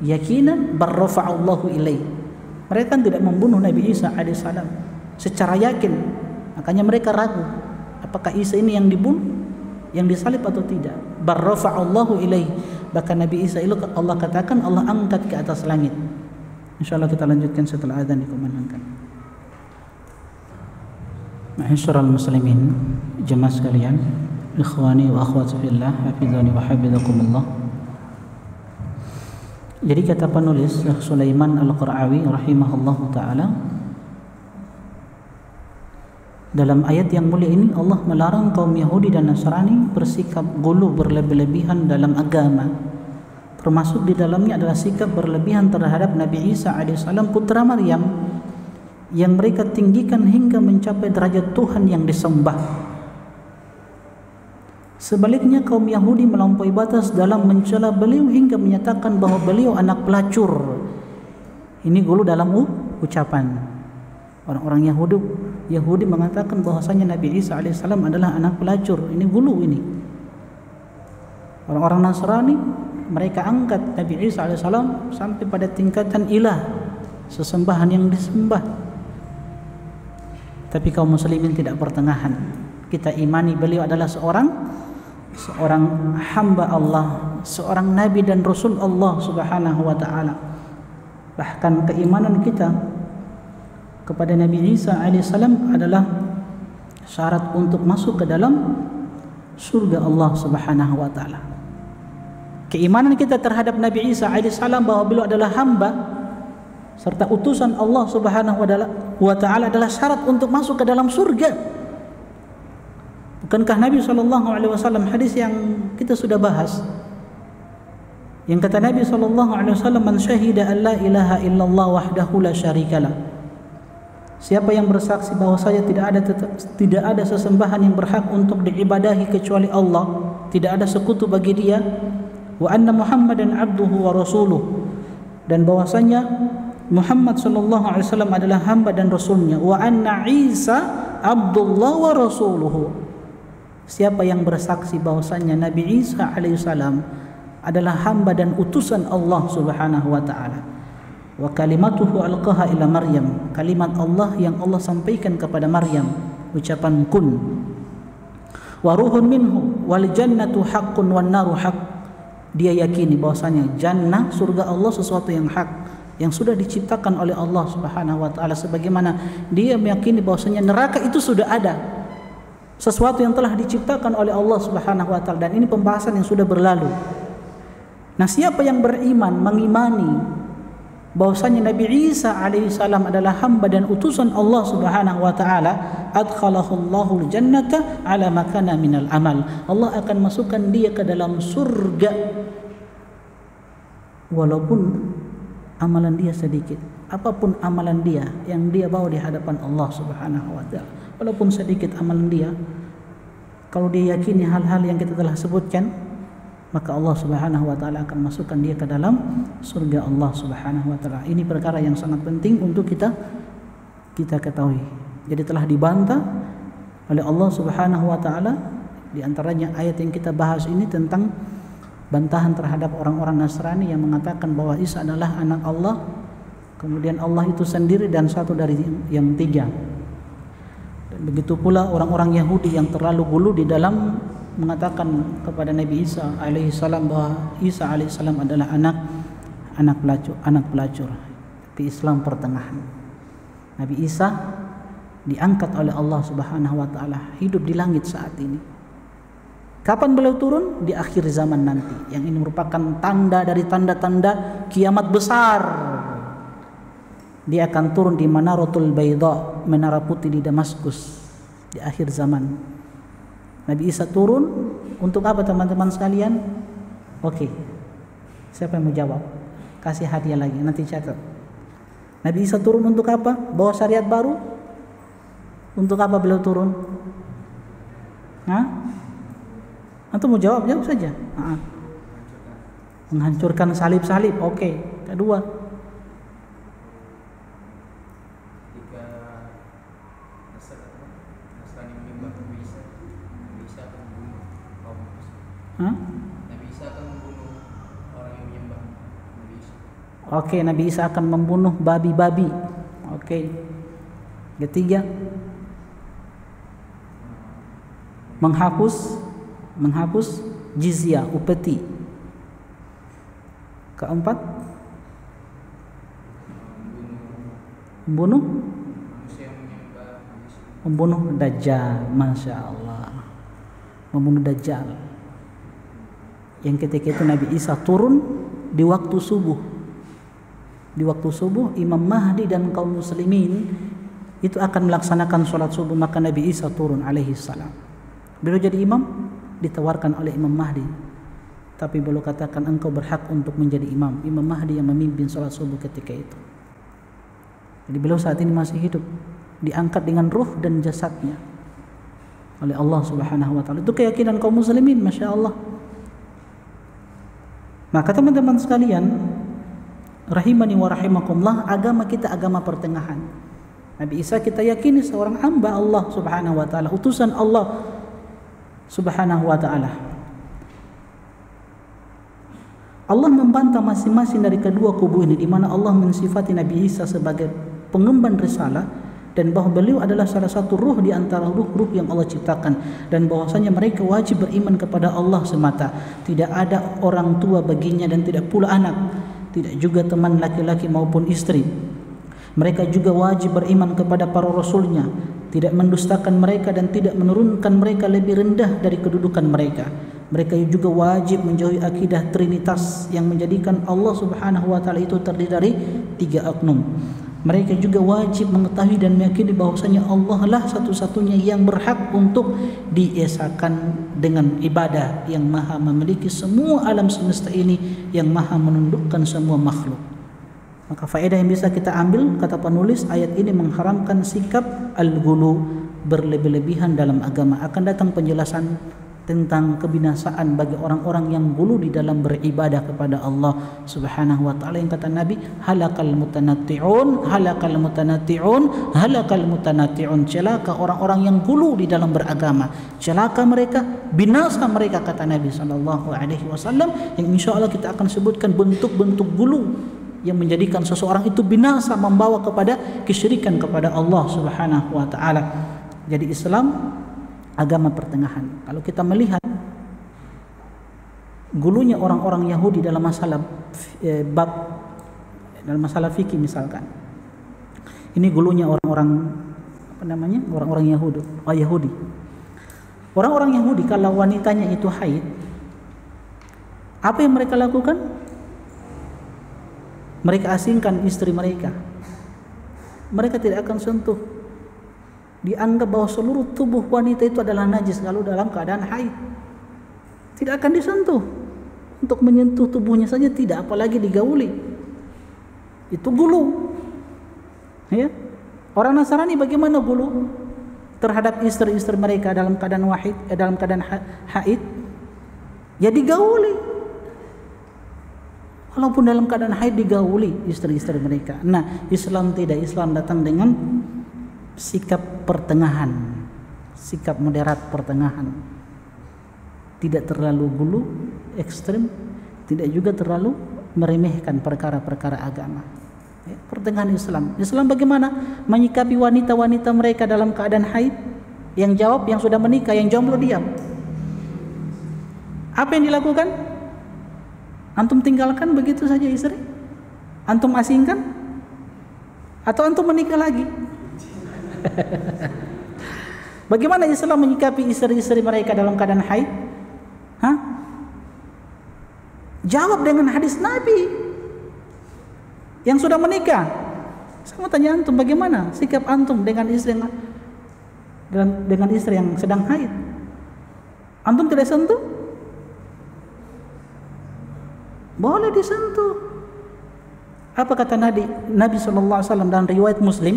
yakinan barrafa'allahu ilaih. Mereka tidak membunuh Nabi Isa alaihissalam secara yakin. Makanya mereka ragu, apakah Isa ini yang dibunuh, yang disalib atau tidak. Barrafa'allahu ilaih. Bahkan Nabi Isa itu Allah katakan Allah angkat ke atas langit. Insyaallah kita lanjutkan setelah azan dikumandangkan. Ma'asyiral muslimin, jemaah sekalian, ikhwani wa akhwati fillah, hafizani wa hafizakumullah. Jadi kata penulis Syekh Sulaiman Al-Qur'awi rahimahullahu taala, dalam ayat yang mulia ini Allah melarang kaum Yahudi dan Nasrani bersikap gulu, berlebih-lebihan dalam agama. Termasuk di dalamnya adalah sikap berlebihan terhadap Nabi Isa alaihissalam putra Maryam, yang mereka tinggikan hingga mencapai derajat Tuhan yang disembah. Sebaliknya kaum Yahudi melampaui batas dalam mencela beliau hingga menyatakan bahwa beliau anak pelacur. Ini gulu dalam ucapan. Orang-orang Yahudi mengatakan bahwasanya Nabi Isa alaihissalam adalah anak pelacur. Ini gulu ini. Orang-orang Nasrani mereka angkat Nabi Isa alaihissalam sampai pada tingkatan ilah, sesembahan yang disembah. Tapi kaum muslimin tidak pertengahan. Kita imani beliau adalah seorang hamba Allah, seorang nabi dan rasul Allah Subhanahu wa taala. Bahkan keimanan kita kepada Nabi Isa alaihissalam adalah syarat untuk masuk ke dalam surga Allah Subhanahu wa taala. Keimanan kita terhadap Nabi Isa alaihissalam bahwa beliau adalah hamba serta utusan Allah Subhanahu wa taala adalah syarat untuk masuk ke dalam surga. Bukankah Nabi SAW hadis yang kita sudah bahas, yang kata Nabi SAW, man syahida an la ilaha illallah wahdahu la syarikalah. Siapa yang bersaksi bahwa saya tidak ada sesembahan yang berhak untuk diibadahi kecuali Allah, tidak ada sekutu bagi dia, wa anna Muhammadan abduhu wa rasuluh, dan bahwasanya Muhammad SAW adalah hamba dan rasulnya, wa anna Isa abdullah wa rasuluhu. Siapa yang bersaksi bahwasanya Nabi Isa alaihissalam adalah hamba dan utusan Allah Subhanahu wa taala, wa kalimatuhu alqaha ila Maryam, kalimat Allah yang Allah sampaikan kepada Maryam, ucapan kun, wa ruhun minhu wal jannatu haqqun wan naru haqq. Dia yakini bahwasanya jannah, surga Allah sesuatu yang hak, yang sudah diciptakan oleh Allah Subhanahu wa taala, sebagaimana dia meyakini bahwasanya neraka itu sudah ada, sesuatu yang telah diciptakan oleh Allah Subhanahu wa taala, dan ini pembahasan yang sudah berlalu. Nah, siapa yang beriman mengimani bahwasanya Nabi Isa alaihissalam adalah hamba dan utusan Allah Subhanahu wa taala, adkhalahullahu aljannata ala ma kana minal amal. Allah akan masukkan dia ke dalam surga walaupun amalan dia sedikit. Apapun amalan dia yang dia bawa di hadapan Allah Subhanahu wa taala, walaupun sedikit amalan dia, kalau dia yakini hal-hal yang kita telah sebutkan, maka Allah Subhanahu wa taala akan masukkan dia ke dalam surga Allah Subhanahu wa taala. Ini perkara yang sangat penting untuk kita ketahui. Jadi telah dibantah oleh Allah Subhanahu wa taala, di antaranya ayat yang kita bahas ini tentang bantahan terhadap orang-orang Nasrani yang mengatakan bahwa Isa adalah anak Allah, kemudian Allah itu sendiri dan satu dari yang tiga. Dan begitu pula orang-orang Yahudi yang terlalu gulu di dalam mengatakan kepada Nabi Isa alaihissalam bahwa Isa alaihissalam adalah anak pelacur. Tapi Islam pertengahan. Nabi Isa diangkat oleh Allah Subhanahu wa taala, hidup di langit saat ini. Kapan beliau turun? Di akhir zaman nanti. Yang ini merupakan tanda dari tanda-tanda kiamat besar. Dia akan turun di Manaratul Baydha, menara putih di Damaskus, di akhir zaman. Nabi Isa turun untuk apa teman-teman sekalian? Oke. Siapa yang mau jawab? Kasih hadiah lagi, nanti catat. Nabi Isa turun untuk apa? Bawa syariat baru? Untuk apa beliau turun? Hah? Antum mau jawab? Jawab saja. Menghancurkan salib-salib. Oke. Kedua. Jika Nasrani menyembah Nabi Isa akan membunuh kaum muslim. Hah? Nabi Isa akan membunuh orang yang menyembah Nabi Isa. Oke, Nabi Isa akan membunuh babi-babi. Oke. Ketiga, menghapus jizyah, upeti. Keempat, membunuh Manusia yang menyembah Nabi Isa. membunuh Dajjal. Masya Allah, membunuh Dajjal. Yang ketika itu Nabi Isa turun di waktu subuh. Di waktu subuh Imam Mahdi dan kaum muslimin itu akan melaksanakan sholat subuh, maka Nabi Isa turun alaihi salam. Beliau jadi imam, ditawarkan oleh Imam Mahdi, tapi beliau katakan engkau berhak untuk menjadi imam. Imam Mahdi yang memimpin sholat subuh ketika itu. Jadi beliau saat ini masih hidup, diangkat dengan ruh dan jasadnya oleh Allah Subhanahu wa taala. Itu keyakinan kaum muslimin, masya Allah. Maka teman-teman sekalian, rahimani wa rahimakumullah, agama kita agama pertengahan. Nabi Isa kita yakini seorang hamba Allah Subhanahu wa taala, utusan Allah Subhanahu wa taala. Allah membantah masing-masing dari kedua kubu ini, di mana Allah mensifati Nabi Isa sebagai pengemban risalah dan bahwa beliau adalah salah satu ruh di antara ruh-ruh yang Allah ciptakan, dan bahwasanya mereka wajib beriman kepada Allah semata. Tidak ada orang tua baginya dan tidak pula anak, tidak juga teman laki-laki maupun istri. Mereka juga wajib beriman kepada para rasulnya, tidak mendustakan mereka dan tidak menurunkan mereka lebih rendah dari kedudukan mereka. Mereka juga wajib menjauhi akidah Trinitas yang menjadikan Allah Subhanahu wa taala itu terdiri dari 3 oknum. Mereka juga wajib mengetahui dan meyakini bahwasanya Allah lah satu-satunya yang berhak untuk diesakan dengan ibadah, yang maha memiliki semua alam semesta ini, yang maha menundukkan semua makhluk. Maka faedah yang bisa kita ambil, kata penulis, ayat ini mengharamkan sikap al-ghulu, berlebih-lebihan dalam agama. Akan datang penjelasan tentang kebinasaan bagi orang-orang yang gulu di dalam beribadah kepada Allah Subhanahu wa taala. Yang kata Nabi, halakal mutanatti'un, halakal mutanatti'un, halakal mutanatti'un. Celaka orang-orang yang gulu di dalam beragama. Celaka mereka, binasa mereka, kata Nabi sallallahu alaihi wasallam, yang insyaallah kita akan sebutkan bentuk-bentuk gulu yang menjadikan seseorang itu binasa, membawa kepada kesyirikan kepada Allah Subhanahu wa taala. Jadi Islam agama pertengahan. Kalau kita melihat gulunya orang-orang Yahudi dalam masalah dalam masalah fikih misalkan, ini gulunya orang-orang orang-orang Yahudi. Orang-orang Yahudi kalau wanitanya itu haid, apa yang mereka lakukan? Mereka asingkan istri mereka. Mereka tidak akan sentuh. Dianggap bahwa seluruh tubuh wanita itu adalah najis kalau dalam keadaan haid. Tidak akan disentuh. Untuk menyentuh tubuhnya saja tidak, apalagi digauli. Itu gulu. Ya. Orang Nasrani bagaimana gulu terhadap istri-istri mereka dalam keadaan haid? Ya digauli. Walaupun dalam keadaan haid digauli istri-istri mereka. Nah, Islam tidak. Islam datang dengan sikap pertengahan, sikap moderat pertengahan. Tidak terlalu gulu, ekstrim, tidak juga terlalu meremehkan perkara-perkara agama. Ya, pertengahan Islam. Islam bagaimana menyikapi wanita-wanita mereka dalam keadaan haid? Yang jawab yang sudah menikah, yang jomblo diam. Apa yang dilakukan? Antum tinggalkan begitu saja istri? Antum asingkan? Atau antum menikah lagi? Bagaimana Islam menyikapi istri-istri mereka dalam keadaan haid? Hah? Jawab dengan hadis Nabi yang sudah menikah. Saya mau tanya antum, bagaimana sikap antum dengan istri yang sedang haid? Antum tidak sentuh? Boleh disentuh. Apa kata Nabi SAW dalam riwayat Muslim?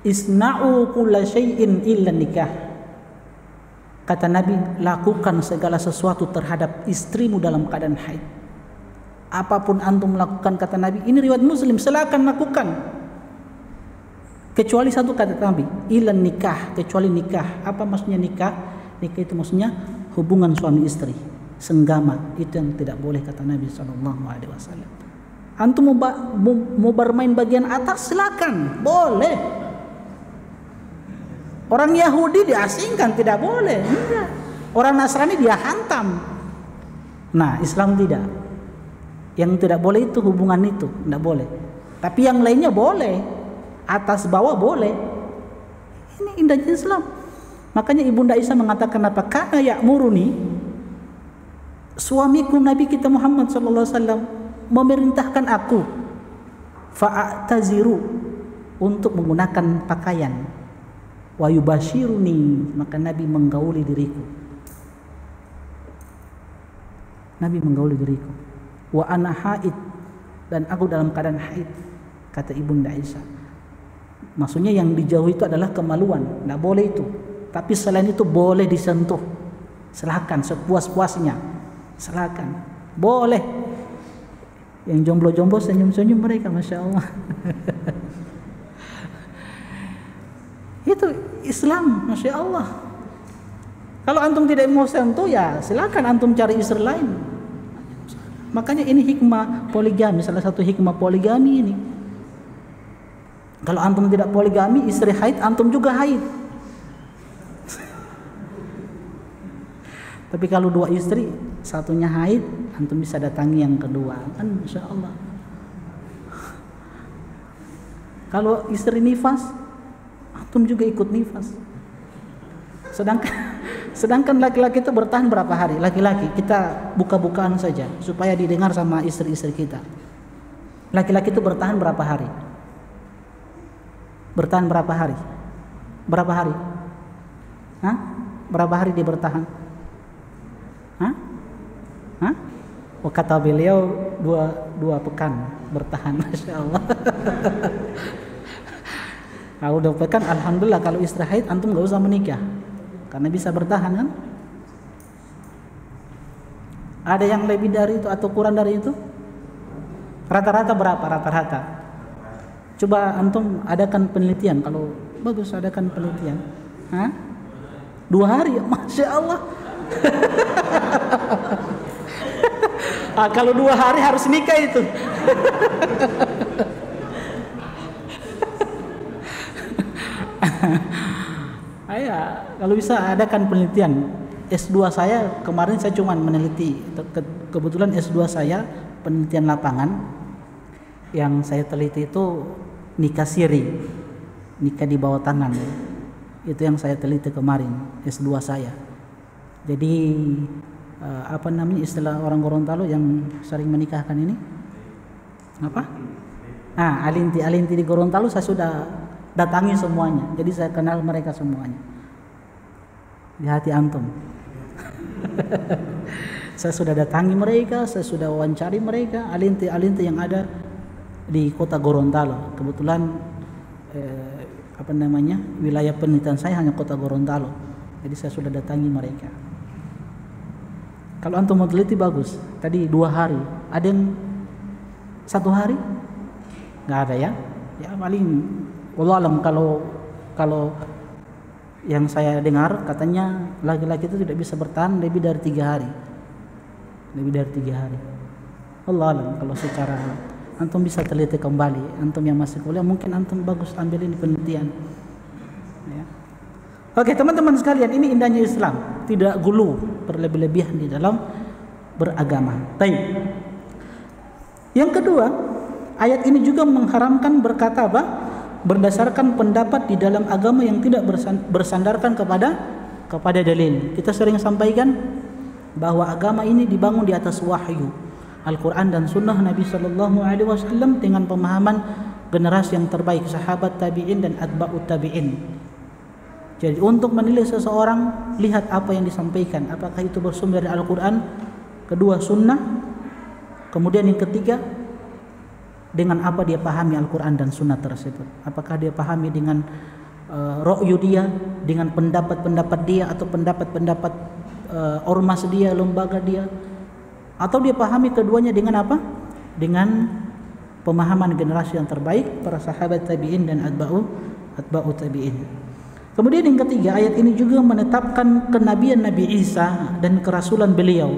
Isna'u kulla syai'in illa nikah. Kata Nabi, lakukan segala sesuatu terhadap istrimu dalam keadaan haid. Apapun antum melakukan, kata Nabi, ini riwayat Muslim, silakan lakukan. Kecuali satu, kata Nabi, ilan nikah, kecuali nikah. Apa maksudnya nikah? Nikah itu maksudnya hubungan suami istri, senggama. Itu yang tidak boleh, kata Nabi SAW. Antum mau bermain bagian atas, silakan, boleh. Orang Yahudi diasingkan, tidak boleh. Enggak. Orang Nasrani dia hantam. Nah, Islam tidak. Yang tidak boleh itu hubungan itu, tidak boleh. Tapi yang lainnya boleh, atas bawah boleh. Ini indahnya Islam. Makanya Ibunda Aisyah mengatakan apa? Kana ya'muruni, suamiku Nabi kita Muhammad SAW memerintahkan aku fa'ataziru, untuk menggunakan pakaian, wa yubashiruni, maka Nabi menggauli diriku. Nabi menggauli diriku. Wa ana haid, dan aku dalam keadaan haid, kata Ibunda Aisyah. Maksudnya yang dijauhi itu adalah kemaluan, tidak boleh itu. Tapi selain itu boleh disentuh, silakan sepuas-puasnya, silakan, boleh. Yang jomblo-jomblo senyum-senyum mereka, masya Allah. Itu Islam, masya Allah. Kalau antum tidak mau sentuh, ya silakan antum cari istri lain. Makanya ini hikmah poligami, salah satu hikmah poligami ini. Kalau antum tidak poligami, istri haid, antum juga haid. Tapi kalau dua istri, satunya haid, antum bisa datangi yang kedua, kan insya Allah. Kalau istri nifas, antum juga ikut nifas. Sedangkan laki-laki itu bertahan berapa hari? Laki-laki kita buka-bukaan saja supaya didengar sama istri-istri kita. Laki-laki itu bertahan berapa hari? Bertahan berapa hari? Berapa hari? Hah? Berapa hari dia bertahan? Hah? Hah? Oh, kata beliau dua pekan bertahan, masya Allah. Kalau 2 pekan, alhamdulillah. Kalau istri haid, antum nggak usah menikah, karena bisa bertahan kan? Ada yang lebih dari itu atau kurang dari itu? Rata-rata berapa? Rata-rata. Coba antum adakan penelitian. Kalau bagus, adakan penelitian. Hah? 2 hari, masya Allah. Kalau 2 hari harus nikah itu. Ayo, kalau bisa adakan penelitian. S2 saya kemarin saya cuma meneliti, kebetulan S2 saya penelitian lapangan. Yang saya teliti itu nikah siri, nikah di bawah tangan. Itu yang saya teliti kemarin S2 saya. Jadi apa namanya istilah orang Gorontalo yang sering menikahkan ini? Apa? Alinti di Gorontalo saya sudah datangi semuanya. Jadi saya kenal mereka semuanya. Di hati antum. Saya sudah datangi mereka, saya sudah wawancari mereka, alinti yang ada di kota Gorontalo. Kebetulan wilayah penelitian saya hanya kota Gorontalo. Jadi saya sudah datangi mereka. Kalau antum mau teliti bagus. Tadi 2 hari. Ada yang 1 hari? Nggak ada ya? Ya paling wallah alam, kalau yang saya dengar katanya laki-laki itu tidak bisa bertahan lebih dari 3 hari. Lebih dari 3 hari. Allah alam, kalau secara antum bisa teliti kembali. Antum yang masih kuliah mungkin antum bagus ambil ini penelitian. Ya. Oke teman-teman sekalian, ini indahnya Islam. Tidak gulu berlebih-lebihan di dalam beragama. Baik. Yang kedua, ayat ini juga mengharamkan berkata apa? Berdasarkan pendapat di dalam agama yang tidak bersandarkan kepada dalil. Kita sering sampaikan bahwa agama ini dibangun di atas wahyu, Al-Quran dan Sunnah Nabi SAW dengan pemahaman generasi yang terbaik, sahabat tabi'in dan atba'ut tabi'in. Jadi untuk menilai seseorang, lihat apa yang disampaikan, apakah itu bersumber dari Al-Quran, kedua sunnah, kemudian yang ketiga dengan apa dia pahami Al-Quran dan sunnah tersebut. Apakah dia pahami dengan ra'yu dia, dengan pendapat-pendapat dia atau pendapat-pendapat ormas dia, lembaga dia, atau dia pahami keduanya dengan apa? Dengan pemahaman generasi yang terbaik, para sahabat tabi'in dan atba'u tabi'in. Kemudian yang ketiga, ayat ini juga menetapkan kenabian Nabi Isa dan kerasulan beliau.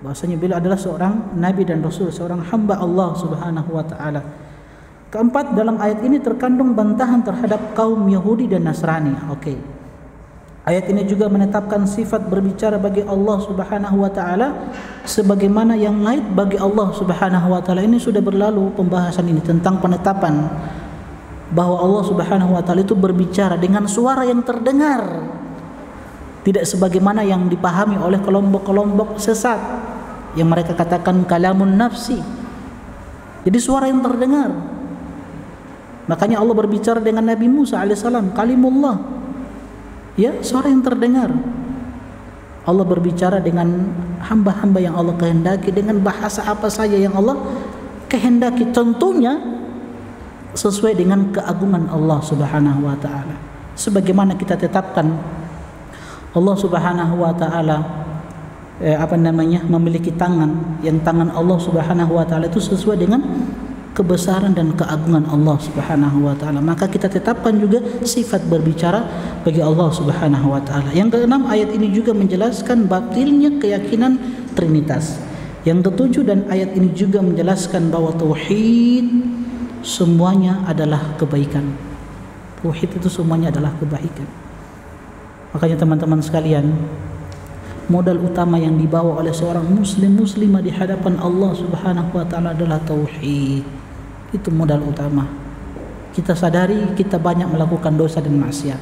Bahwasanya beliau adalah seorang nabi dan rasul, seorang hamba Allah Subhanahu wa taala. Keempat, dalam ayat ini terkandung bantahan terhadap kaum Yahudi dan Nasrani. Oke. Ayat ini juga menetapkan sifat berbicara bagi Allah Subhanahu wa taala sebagaimana yang lain bagi Allah Subhanahu wa taala. Ini sudah berlalu pembahasan ini tentang penetapan bahwa Allah Subhanahu wa taala itu berbicara dengan suara yang terdengar, tidak sebagaimana yang dipahami oleh kelompok-kelompok sesat yang mereka katakan kalamun nafsi. Jadi suara yang terdengar. Makanya Allah berbicara dengan Nabi Musa alaihissalam, kalimullah. Ya, suara yang terdengar. Allah berbicara dengan hamba-hamba yang Allah kehendaki dengan bahasa apa saja yang Allah kehendaki, tentunya sesuai dengan keagungan Allah Subhanahu wa taala. Sebagaimana kita tetapkan Allah Subhanahu wa taala memiliki tangan, yang tangan Allah Subhanahu wa taala itu sesuai dengan kebesaran dan keagungan Allah Subhanahu wa taala. Maka kita tetapkan juga sifat berbicara bagi Allah Subhanahu wa taala. Yang keenam, ayat ini juga menjelaskan batilnya keyakinan Trinitas. Yang ketujuh, dan ayat ini juga menjelaskan bahwa tauhid semuanya adalah kebaikan. Tauhid itu semuanya adalah kebaikan. Makanya teman-teman sekalian, modal utama yang dibawa oleh seorang muslimah di hadapan Allah Subhanahu wa taala adalah tauhid. Itu modal utama. Kita sadari kita banyak melakukan dosa dan maksiat.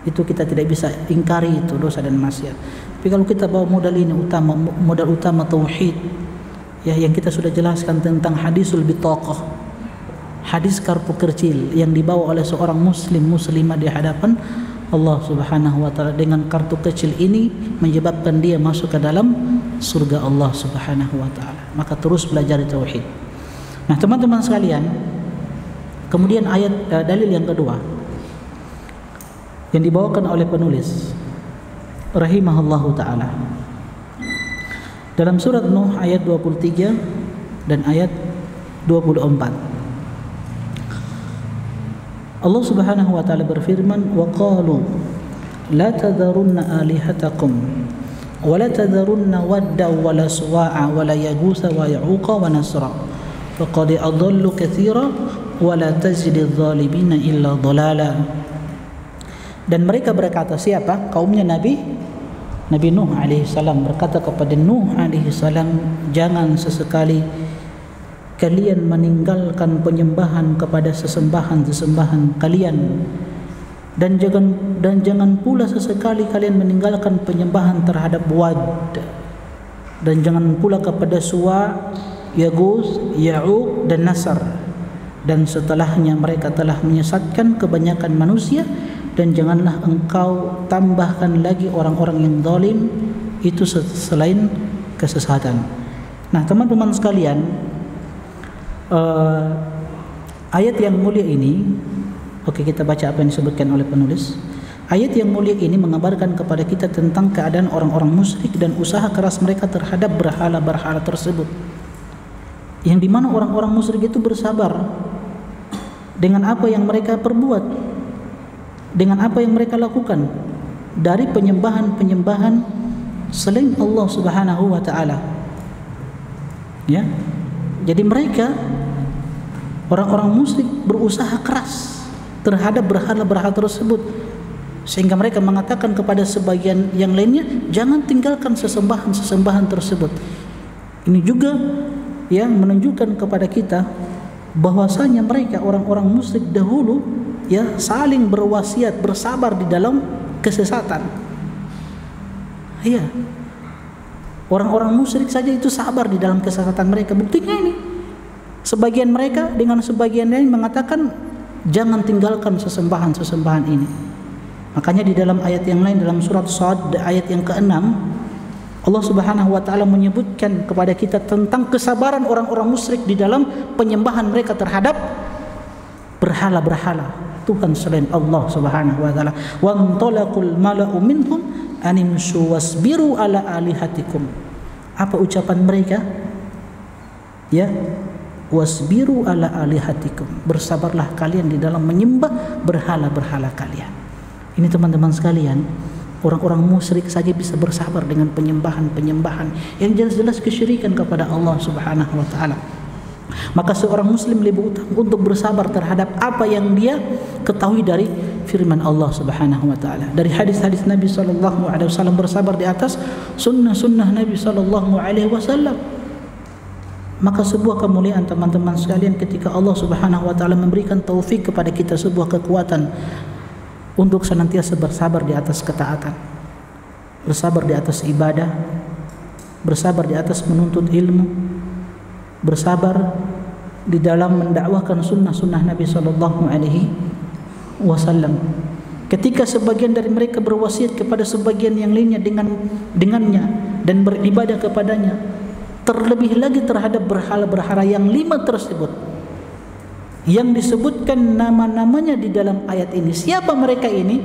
Itu kita tidak bisa ingkari, itu dosa dan maksiat. Tapi kalau kita bawa modal ini utama, modal utama tauhid, ya, yang kita sudah jelaskan tentang hadisul bitaqah, hadis karpu kecil yang dibawa oleh seorang muslimah di hadapan Allah Subhanahu wa taala. Dengan kartu kecil ini menyebabkan dia masuk ke dalam surga Allah Subhanahu wa taala. Maka terus belajar tauhid. Nah, teman-teman sekalian, kemudian ayat dalil yang kedua yang dibawakan oleh penulis rahimahullahu taala dalam surat Nuh ayat 23 dan ayat 24. Allah Subhanahu wa taala berfirman, wa qalu la tadharunna alihatakum wa la tadharunna wadda wa la suwa'a wa la yaghutha wa ya'uqa wa nasra faqad adallu katsira wa la tajidi adh-dhalimina illa dhalala. Dan mereka berkata, siapa? Kaumnya Nabi Nuh alaihi salam berkata kepada Nuh alaihi salam, jangan sesekali kalian meninggalkan penyembahan kepada sesembahan kalian, dan jangan pula sesekali kalian meninggalkan penyembahan terhadap Wad, dan jangan pula kepada Suwa, Yaghus, Ya'uq dan Nasr. Dan setelahnya mereka telah menyesatkan kebanyakan manusia, dan janganlah engkau tambahkan lagi orang-orang yang zalim itu selain kesesatan. Nah, teman-teman sekalian, ayat yang mulia ini, oke, kita baca apa yang disebutkan oleh penulis. Ayat yang mulia ini mengabarkan kepada kita tentang keadaan orang-orang musyrik dan usaha keras mereka terhadap berhala-berhala tersebut, yang dimana orang-orang musyrik itu bersabar dengan apa yang mereka perbuat, dengan apa yang mereka lakukan dari penyembahan-penyembahan selain Allah Subhanahu wa taala. Ya. Jadi mereka, orang-orang musyrik, berusaha keras terhadap berhala-berhala tersebut, sehingga mereka mengatakan kepada sebagian yang lainnya, jangan tinggalkan sesembahan-sesembahan tersebut. Ini juga yang menunjukkan kepada kita bahwasanya mereka, orang-orang musyrik dahulu, ya, saling berwasiat bersabar di dalam kesesatan. Iya. Orang-orang musyrik saja itu sabar di dalam kesesatan mereka. Buktinya ini, sebagian mereka dengan sebagian lain mengatakan jangan tinggalkan sesembahan-sesembahan ini. Makanya di dalam ayat yang lain, dalam surat Shad ayat yang ke-6, Allah Subhanahu wa taala menyebutkan kepada kita tentang kesabaran orang-orang musyrik di dalam penyembahan mereka terhadap berhala-berhala Tuhan selain Allah Subhanahu wa taala. Wa antalaqul mala'u minhum animshu wasbiru ala alihatikum. Apa ucapan mereka? Ya, wasbiru ala alihatikum. Bersabarlah kalian di dalam menyembah berhala-berhala kalian. Ini teman-teman sekalian, orang-orang musyrik saja bisa bersabar dengan penyembahan-penyembahan yang jelas-jelas kesyirikan kepada Allah Subhanahu wa taala. Maka seorang muslim lebih utama untuk bersabar terhadap apa yang dia ketahui dari firman Allah Subhanahu wa taala. Dari hadis-hadis Nabi sallallahu alaihi wasallam, bersabar di atas sunnah-sunnah Nabi sallallahu alaihi wasallam. Maka sebuah kemuliaan teman-teman sekalian ketika Allah Subhanahu wa taala memberikan taufik kepada kita, sebuah kekuatan untuk senantiasa bersabar di atas ketaatan, bersabar di atas ibadah, bersabar di atas menuntut ilmu, bersabar di dalam mendakwahkan sunnah-sunnah Nabi sallallahu alaihi wasallam. Ketika sebagian dari mereka berwasiat kepada sebagian yang lainnya dengannya dan beribadah kepadanya, terlebih lagi terhadap berhala-berhala yang 5 tersebut yang disebutkan nama-namanya di dalam ayat ini. Siapa mereka ini?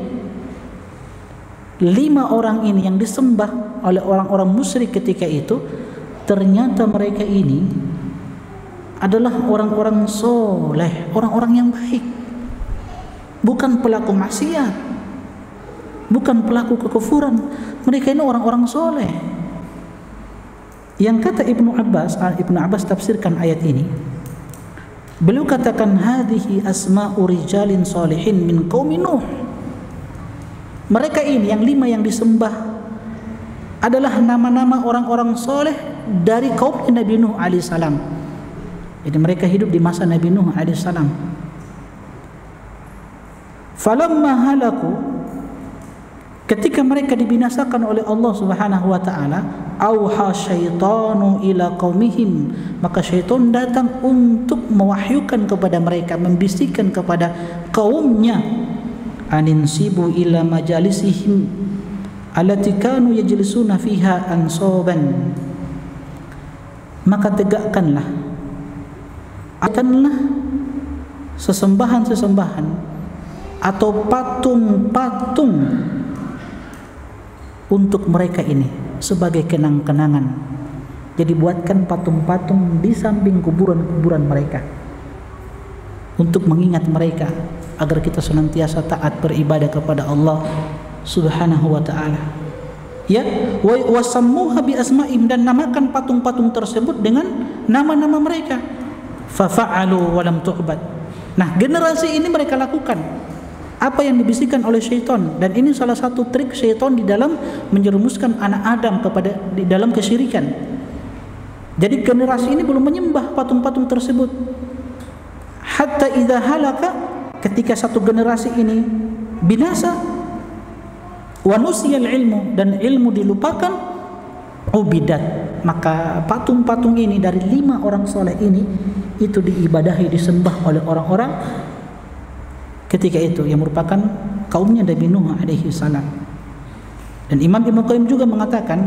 5 orang ini yang disembah oleh orang-orang musyrik ketika itu, ternyata mereka ini adalah orang-orang soleh, orang-orang yang baik, bukan pelaku maksiat, bukan pelaku kekufuran. Mereka ini orang-orang soleh. Yang kata Ibnu Abbas tafsirkan ayat ini, beliau katakan hadhihi asma'u rijalin salihin min qaumi Nuh. Mereka ini yang 5 yang disembah adalah nama-nama orang-orang soleh dari kaum Nabi Nuh alaihissalam. Jadi mereka hidup di masa Nabi Nuh alaihissalam. Falamma halaku, ketika mereka dibinasakan oleh Allah Subhanahu wa taala, auha syaitanu ila qaumihim, maka syaitan datang untuk mewahyukan kepada mereka, membisikkan kepada kaumnya, aninsibu ila majalisihim allati kanu yajlisuna fiha ansaban, maka tegakkanlah sesembahan-sesembahan atau patung-patung untuk mereka ini sebagai kenang-kenangan. Jadi buatkan patung-patung di samping kuburan-kuburan mereka untuk mengingat mereka agar kita senantiasa taat beribadah kepada Allah Subhanahu wa taala. Ya, wa sammuha bi asma'im, dan namakan patung-patung tersebut dengan nama-nama mereka. Fa fa'alu wa lam tu'bad. Nah, generasi ini mereka lakukan apa yang dibisikkan oleh syaitan, dan ini salah satu trik syaitan di dalam menjerumuskan anak Adam di dalam kesyirikan. Jadi generasi ini belum menyembah patung-patung tersebut. Hatta idza halaka, ketika satu generasi ini binasa, wa nusiyal ilmu, dan ilmu dilupakan, ubidat, maka patung-patung ini dari 5 orang soleh ini itu diibadahi, disembah oleh orang-orang ketika itu yang merupakan kaumnya Nabi Nuh alaihi salam. Dan Imam Ibnu Qayyim juga mengatakan,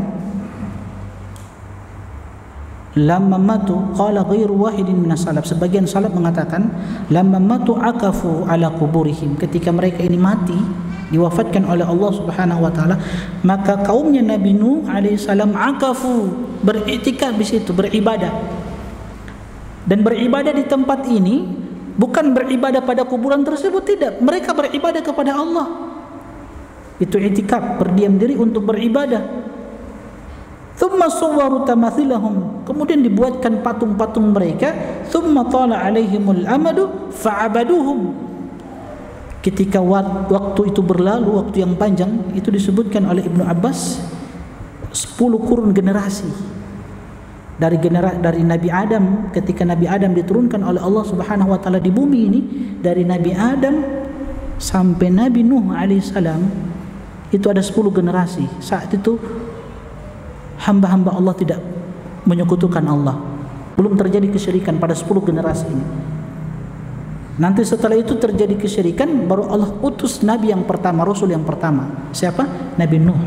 lamma matu qala ghairu wahidin minas salaf, sebagian salaf mengatakan lamma matu akafu ala kuburihim, ketika mereka ini mati, diwafatkan oleh Allah Subhanahu wa taala, maka kaumnya Nabi Nuh alaihi salam akafu, beriktikaf di situ, beribadah. Dan beribadah di tempat ini bukan beribadah pada kuburan tersebut, tidak. Mereka beribadah kepada Allah. Itu i'tikaf, berdiam diri untuk beribadah. Thumma sawwaru tamathilahum, kemudian dibuatkan patung-patung mereka. Thumma tala alaihimul amadu fa'abaduhum. Ketika waktu itu berlalu, waktu yang panjang, itu disebutkan oleh Ibnu Abbas 10 kurun generasi. Dari Nabi Adam, ketika Nabi Adam diturunkan oleh Allah Subhanahu wa taala di bumi ini, dari Nabi Adam sampai Nabi Nuh alaihissalam, itu ada 10 generasi. Saat itu hamba-hamba Allah tidak menyekutukan Allah, belum terjadi kesyirikan pada 10 generasi ini. Nanti setelah itu terjadi kesyirikan, baru Allah utus Nabi yang pertama, Rasul yang pertama. Siapa? Nabi Nuh.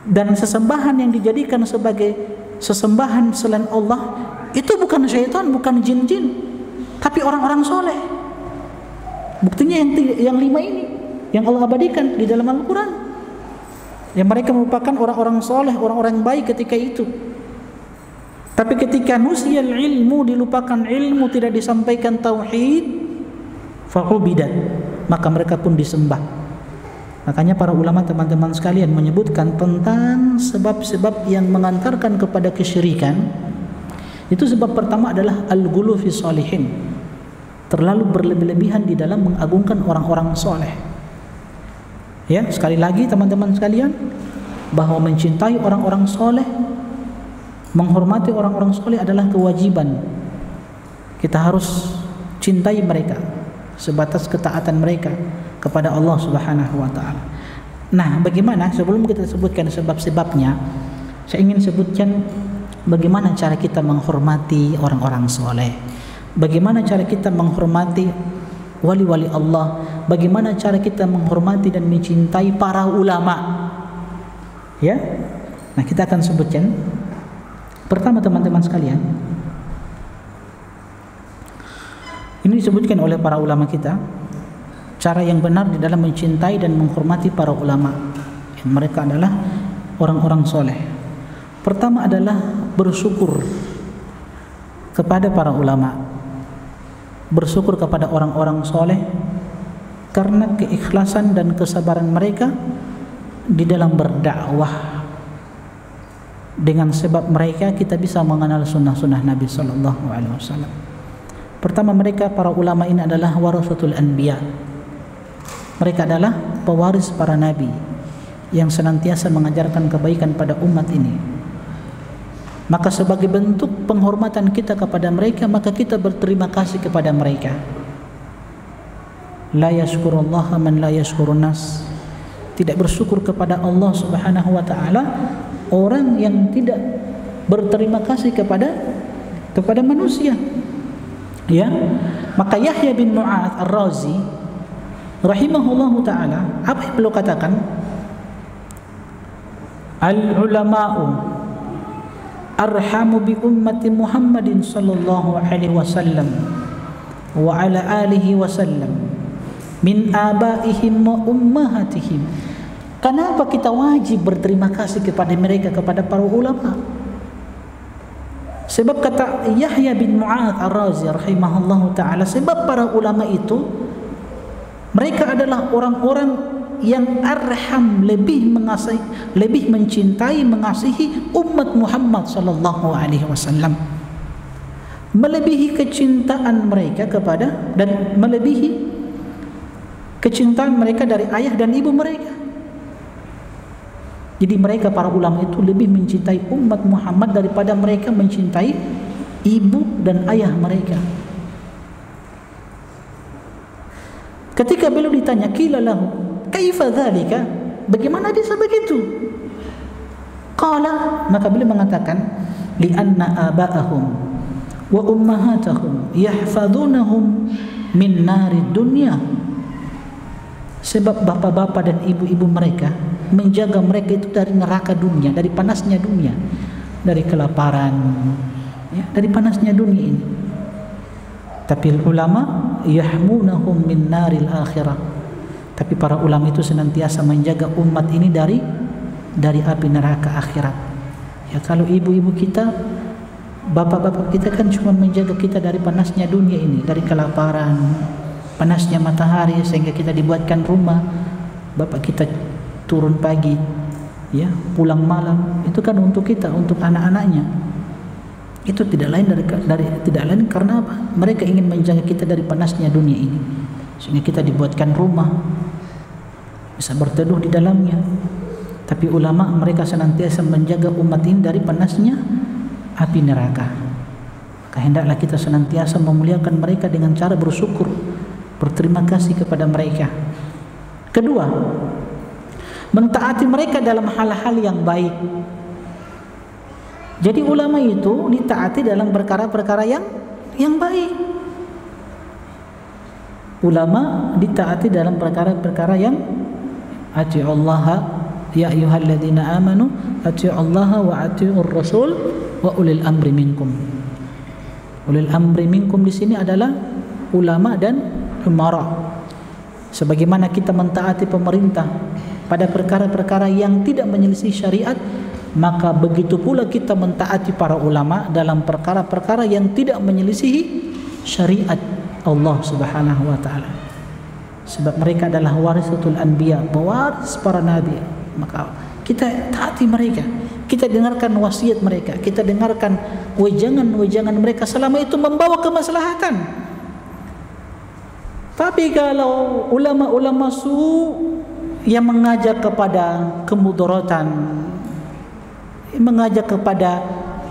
Dan sesembahan yang dijadikan sebagai sesembahan selain Allah itu bukan syaitan, bukan jin-jin, tapi orang-orang soleh. Buktinya yang 5 ini yang Allah abadikan di dalam Al-Quran, yang mereka merupakan orang-orang soleh, orang-orang baik ketika itu. Tapi ketika nusiyal ilmu, dilupakan ilmu, tidak disampaikan tauhid, fa'ubidat, maka mereka pun disembah. Makanya para ulama teman-teman sekalian menyebutkan tentang sebab-sebab yang mengantarkan kepada kesyirikan. Itu sebab pertama adalah al-ghulu fi sholihin, terlalu berlebih-lebihan di dalam mengagungkan orang-orang soleh. Ya, sekali lagi teman-teman sekalian, bahwa mencintai orang-orang soleh, menghormati orang-orang soleh adalah kewajiban. Kita harus cintai mereka sebatas ketaatan mereka kepada Allah Subhanahu wa taala. Nah, bagaimana sebelum kita sebutkan sebab-sebabnya, saya ingin sebutkan bagaimana cara kita menghormati orang-orang soleh. Bagaimana cara kita menghormati wali-wali Allah, bagaimana cara kita menghormati dan mencintai para ulama. Ya. Nah, kita akan sebutkan. Pertama teman-teman sekalian, ini disebutkan oleh para ulama kita cara yang benar di dalam mencintai dan menghormati para ulama. Yang mereka adalah orang-orang soleh. Pertama adalah bersyukur kepada para ulama, bersyukur kepada orang-orang soleh karena keikhlasan dan kesabaran mereka di dalam berdakwah. Dengan sebab mereka kita bisa mengenal sunnah-sunnah Nabi Sallallahu Alaihi Wasallam. Pertama, mereka para ulama ini adalah warasatul anbiya. Mereka adalah pewaris para nabi yang senantiasa mengajarkan kebaikan pada umat ini. Maka sebagai bentuk penghormatan kita kepada mereka, maka kita berterima kasih kepada mereka. La yashkurullaha man la yashkurun nas. Tidak bersyukur kepada Allah Subhanahu wa taala orang yang tidak berterima kasih kepada manusia. Ya, maka Yahya bin Mu'adz Ar-Razi rahimahullahu taala, apa yang beliau katakan? Al-ulama'u arhamu bi ummati Muhammadin sallallahu alaihi wasallam wa ala alihi wasallam min abaihim wa ummahatihim. Kenapa kita wajib berterima kasih kepada mereka, kepada para ulama? Sebab kata Yahya bin Mu'adz Ar-Razi rahimahullahu taala, sebab para ulama itu mereka adalah orang-orang yang arham, lebih mengasihi, lebih mencintai, mengasihi umat Muhammad sallallahu alaihi wasallam, melebihi kecintaan mereka kepada dan melebihi kecintaan mereka dari ayah dan ibu mereka. Jadi mereka para ulama itu lebih mencintai umat Muhammad daripada mereka mencintai ibu dan ayah mereka. Ketika beliau ditanya, qila lahu kaifa dzalika, bagaimana bisa begitu? Qala, maka beliau mengatakan, li'anna aba'ahum wa ummahatahum yahfadunahum min narid dunya. Sebab bapak-bapak dan ibu-ibu mereka menjaga mereka itu dari neraka dunia, dari panasnya dunia, dari kelaparan, ya, dari panasnya dunia ini. Tapi ulama yahmunahum min naril akhirah. Tapi para ulama itu senantiasa menjaga umat ini dari api neraka akhirat. Ya, kalau ibu-ibu kita, bapak-bapak kita kan cuma menjaga kita dari panasnya dunia ini, dari kelaparan, panasnya matahari sehingga kita dibuatkan rumah. Bapak kita turun pagi, ya, pulang malam, itu kan untuk kita, untuk anak-anaknya. Itu tidak lain tidak lain karena apa? Mereka ingin menjaga kita dari panasnya dunia ini, sehingga kita dibuatkan rumah, bisa berteduh di dalamnya. Tapi ulama mereka senantiasa menjaga umat ini dari panasnya api neraka. Maka hendaklah kita senantiasa memuliakan mereka dengan cara bersyukur, berterima kasih kepada mereka. Kedua, mentaati mereka dalam hal-hal yang baik. Jadi ulama itu ditaati dalam perkara-perkara yang baik. ulama ditaati dalam perkara-perkara yang atiullaha ya ayyuhalladzina amanu atiullaha wa atiur rasul wa ulil amri minkum. Ulil amri minkum di sini adalah ulama dan umara. Sebagaimana kita mentaati pemerintah pada perkara-perkara yang tidak menyelisih syariat, maka begitu pula kita mentaati para ulama dalam perkara-perkara yang tidak menyelisihi syariat Allah Subhanahu wa taala. Sebab mereka adalah warisatul anbiya, pewaris para nabi. Maka kita taati mereka, kita dengarkan wasiat mereka, kita dengarkan wejangan-wejangan mereka selama itu membawa kemaslahatan. Tapi kalau ulama-ulama yang mengajak kepada kemudaratan, mengajak kepada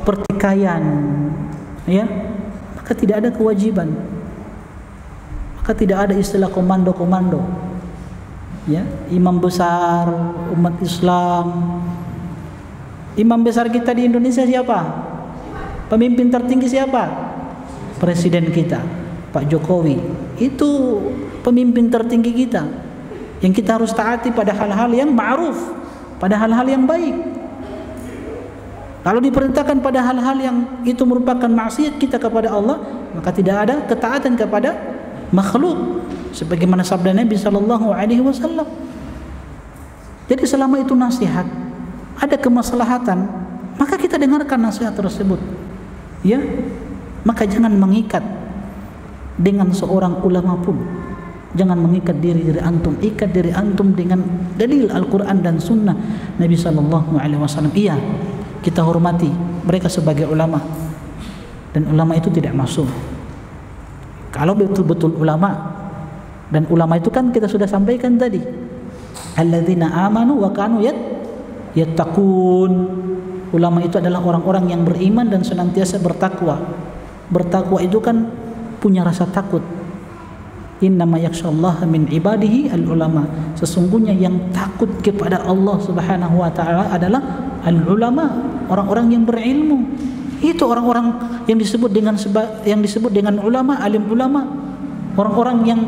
pertikaian, ya, maka tidak ada kewajiban, maka tidak ada istilah komando-komando, ya. Imam besar umat Islam, imam besar kita di Indonesia siapa? Pemimpin tertinggi siapa? Presiden kita, Pak Jokowi. Itu pemimpin tertinggi kita yang kita harus taati pada hal-hal yang ma'ruf, pada hal-hal yang baik. Kalau diperintahkan pada hal-hal yang itu merupakan maksiat kita kepada Allah, maka tidak ada ketaatan kepada makhluk, sebagaimana sabda Nabi sallallahu alaihi wasallam. Jadi selama itu nasihat, ada kemaslahatan, maka kita dengarkan nasihat tersebut. Ya, maka jangan mengikat dengan seorang ulama pun. Jangan mengikat diri antum, ikat diri antum dengan dalil Al-Quran dan Sunnah Nabi sallallahu alaihi wasallam. Iya, kita hormati mereka sebagai ulama, dan ulama itu tidak masuk. Kalau betul-betul ulama, dan ulama itu kan kita sudah sampaikan tadi, alladzina amanu wa kanu yattaqun. Ulama itu adalah orang-orang yang beriman dan senantiasa bertakwa. Bertakwa itu kan punya rasa takut. Innama yakhsyallaha min ibadihi al-ulama. Sesungguhnya yang takut kepada Allah Subhanahu wa taala adalah al-ulama, orang-orang yang berilmu. Itu orang-orang yang disebut dengan ulama, alim ulama. Orang-orang yang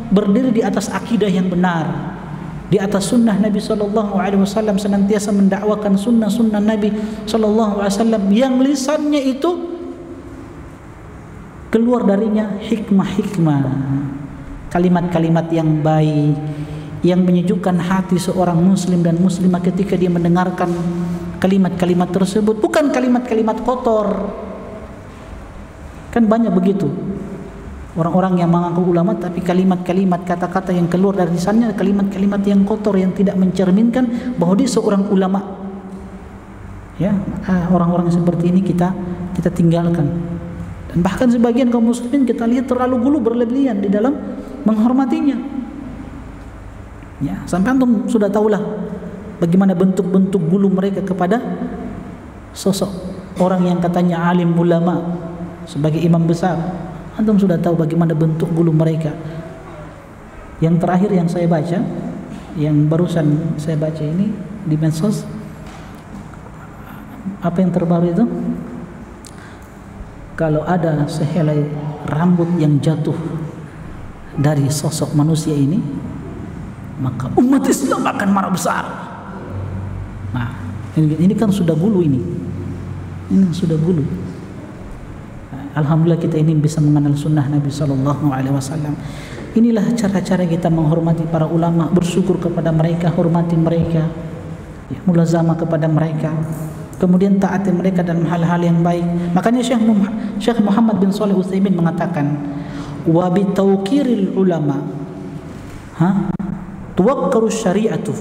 berdiri di atas akidah yang benar, di atas sunnah Nabi sallallahu alaihi wasallam, senantiasa mendakwakan sunnah-sunnah Nabi sallallahu alaihi wasallam, yang lisannya itu keluar darinya hikmah-hikmah, kalimat-kalimat yang baik, yang menyejukkan hati seorang muslim dan muslimah ketika dia mendengarkan kalimat-kalimat tersebut, bukan kalimat-kalimat kotor. Kan banyak begitu orang-orang yang mengaku ulama tapi kalimat-kalimat, kata-kata yang keluar dari lisannya kalimat-kalimat yang kotor, yang tidak mencerminkan bahwa dia seorang ulama. Ya, orang-orang seperti ini kita tinggalkan. Dan bahkan sebagian kaum muslimin kita lihat terlalu gulu, berlebihan di dalam menghormatinya. Ya, sampai antum sudah tahulah bagaimana bentuk-bentuk gulu mereka kepada sosok orang yang katanya alim ulama sebagai imam besar. Antum sudah tahu bagaimana bentuk gulu mereka. Yang terakhir yang saya baca, yang barusan saya baca ini di medsos, apa yang terbaru itu? Kalau ada sehelai rambut yang jatuh dari sosok manusia ini, maka umat Islam akan marah besar. Nah, ini kan sudah gulu ini sudah gulu. Alhamdulillah kita ini bisa mengenal sunnah Nabi sallallahu alaihi wasallam. Inilah cara-cara kita menghormati para ulama, bersyukur kepada mereka, hormati mereka, ya, mulazamah kepada mereka, kemudian taati mereka dalam hal-hal yang baik. Makanya Syekh Muhammad bin Shalih Utsaimin mengatakan, wa bi tawqiril ulama tuwaqqiru syari'atu.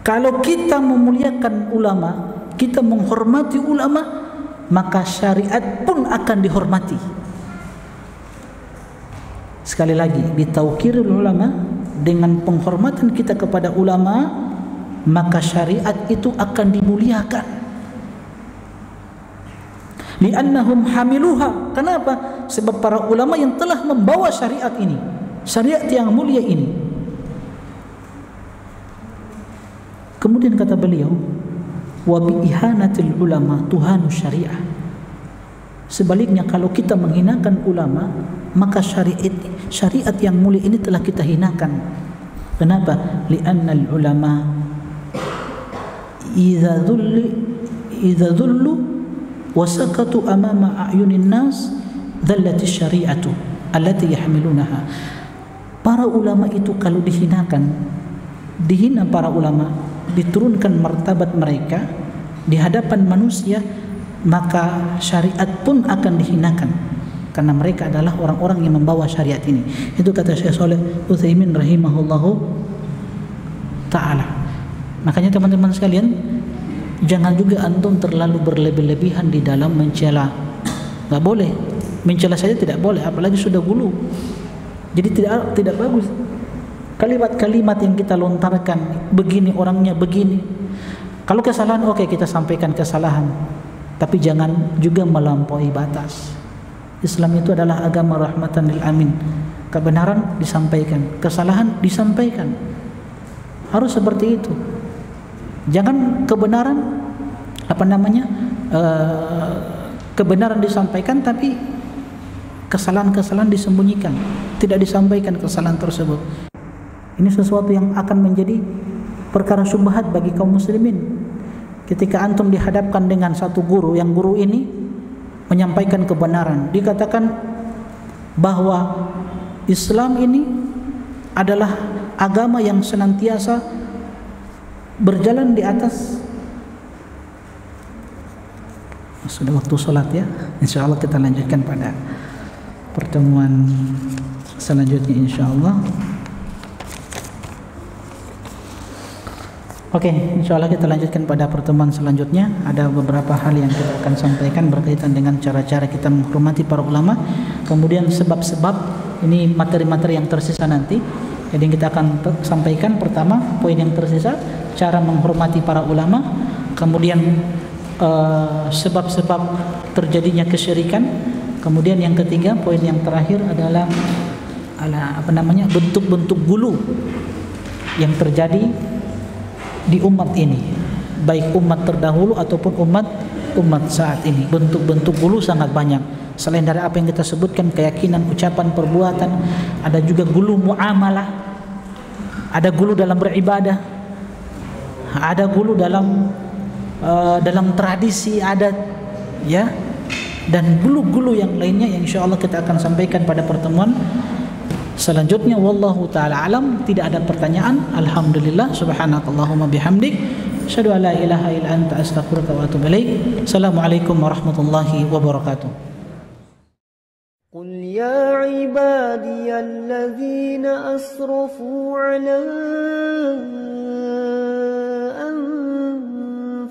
Kalau kita memuliakan ulama, kita menghormati ulama, maka syariat pun akan dihormati. Sekali lagi, bi tawqiril ulama, dengan penghormatan kita kepada ulama, maka syariat itu akan dimuliakan. Li'annahum hamiluha. Kenapa? Sebab para ulama yang telah membawa syariat ini, syariat yang mulia ini. Kemudian kata beliau, wa bi ihanatil ulama tuhanu syariah. Sebaliknya kalau kita menghinakan ulama, maka syariat syariat yang mulia ini telah kita hinakan. Kenapa? Li'anna al-ulama idza dhullu wa sakatu amama a'yunin nas dhallati syari'atu allati yahmilunaha. Para ulama itu kalau dihinakan, dihina para ulama, diturunkan martabat mereka di hadapan manusia, maka syariat pun akan dihinakan, karena mereka adalah orang-orang yang membawa syariat ini. Itu kata Syekh Shalih Utsaimin rahimahullahu ta'ala. Makanya teman-teman sekalian, jangan juga antum terlalu berlebih-lebihan di dalam mencela. Nggak boleh, mencela saja tidak boleh, apalagi sudah gulu. Jadi tidak bagus kalimat-kalimat yang kita lontarkan, begini orangnya begini. Kalau kesalahan, oke, kita sampaikan kesalahan, tapi jangan juga melampaui batas. Islam itu adalah agama rahmatan lil alamin. Kebenaran disampaikan, kesalahan disampaikan. Harus seperti itu. Jangan kebenaran kebenaran disampaikan tapi kesalahan-kesalahan disembunyikan, tidak disampaikan kesalahan tersebut. Ini sesuatu yang akan menjadi perkara syubhat bagi kaum muslimin. Ketika antum dihadapkan dengan satu guru, yang guru ini menyampaikan kebenaran, dikatakan bahwa Islam ini adalah agama yang senantiasa berjalan di atas. Sudah waktu sholat ya, insya Allah kita lanjutkan pada pertemuan selanjutnya insya Allah. Oke, insya Allah kita lanjutkan pada pertemuan selanjutnya. Ada beberapa hal yang kita akan sampaikan berkaitan dengan cara-cara kita menghormati para ulama, kemudian sebab-sebab, ini materi-materi yang tersisa nanti. Jadi kita akan sampaikan pertama poin yang tersisa, cara menghormati para ulama, kemudian sebab-sebab terjadinya kesyirikan, kemudian yang ketiga, poin yang terakhir adalah bentuk-bentuk gulu yang terjadi di umat ini, baik umat terdahulu ataupun umat saat ini. Bentuk-bentuk gulu sangat banyak. Selain dari apa yang kita sebutkan, keyakinan, ucapan, perbuatan, ada juga gulu muamalah, ada gulu dalam beribadah, ada gulu dalam tradisi adat, ya, dan gulu-gulu yang lainnya yang insya Allah kita akan sampaikan pada pertemuan selanjutnya. Wallahu ta'ala alam. Tidak ada pertanyaan. Alhamdulillah. Subhanakallahumma bihamdik, asyhadu an la ilaha illa anta, astaghfiruka wa atubu ilaik. Assalamualaikum warahmatullahi wabarakatuh. قل يا عبادي الذين أسرفوا على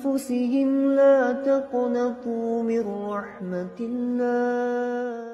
أنفسهم لا تقنطوا من رحمة الله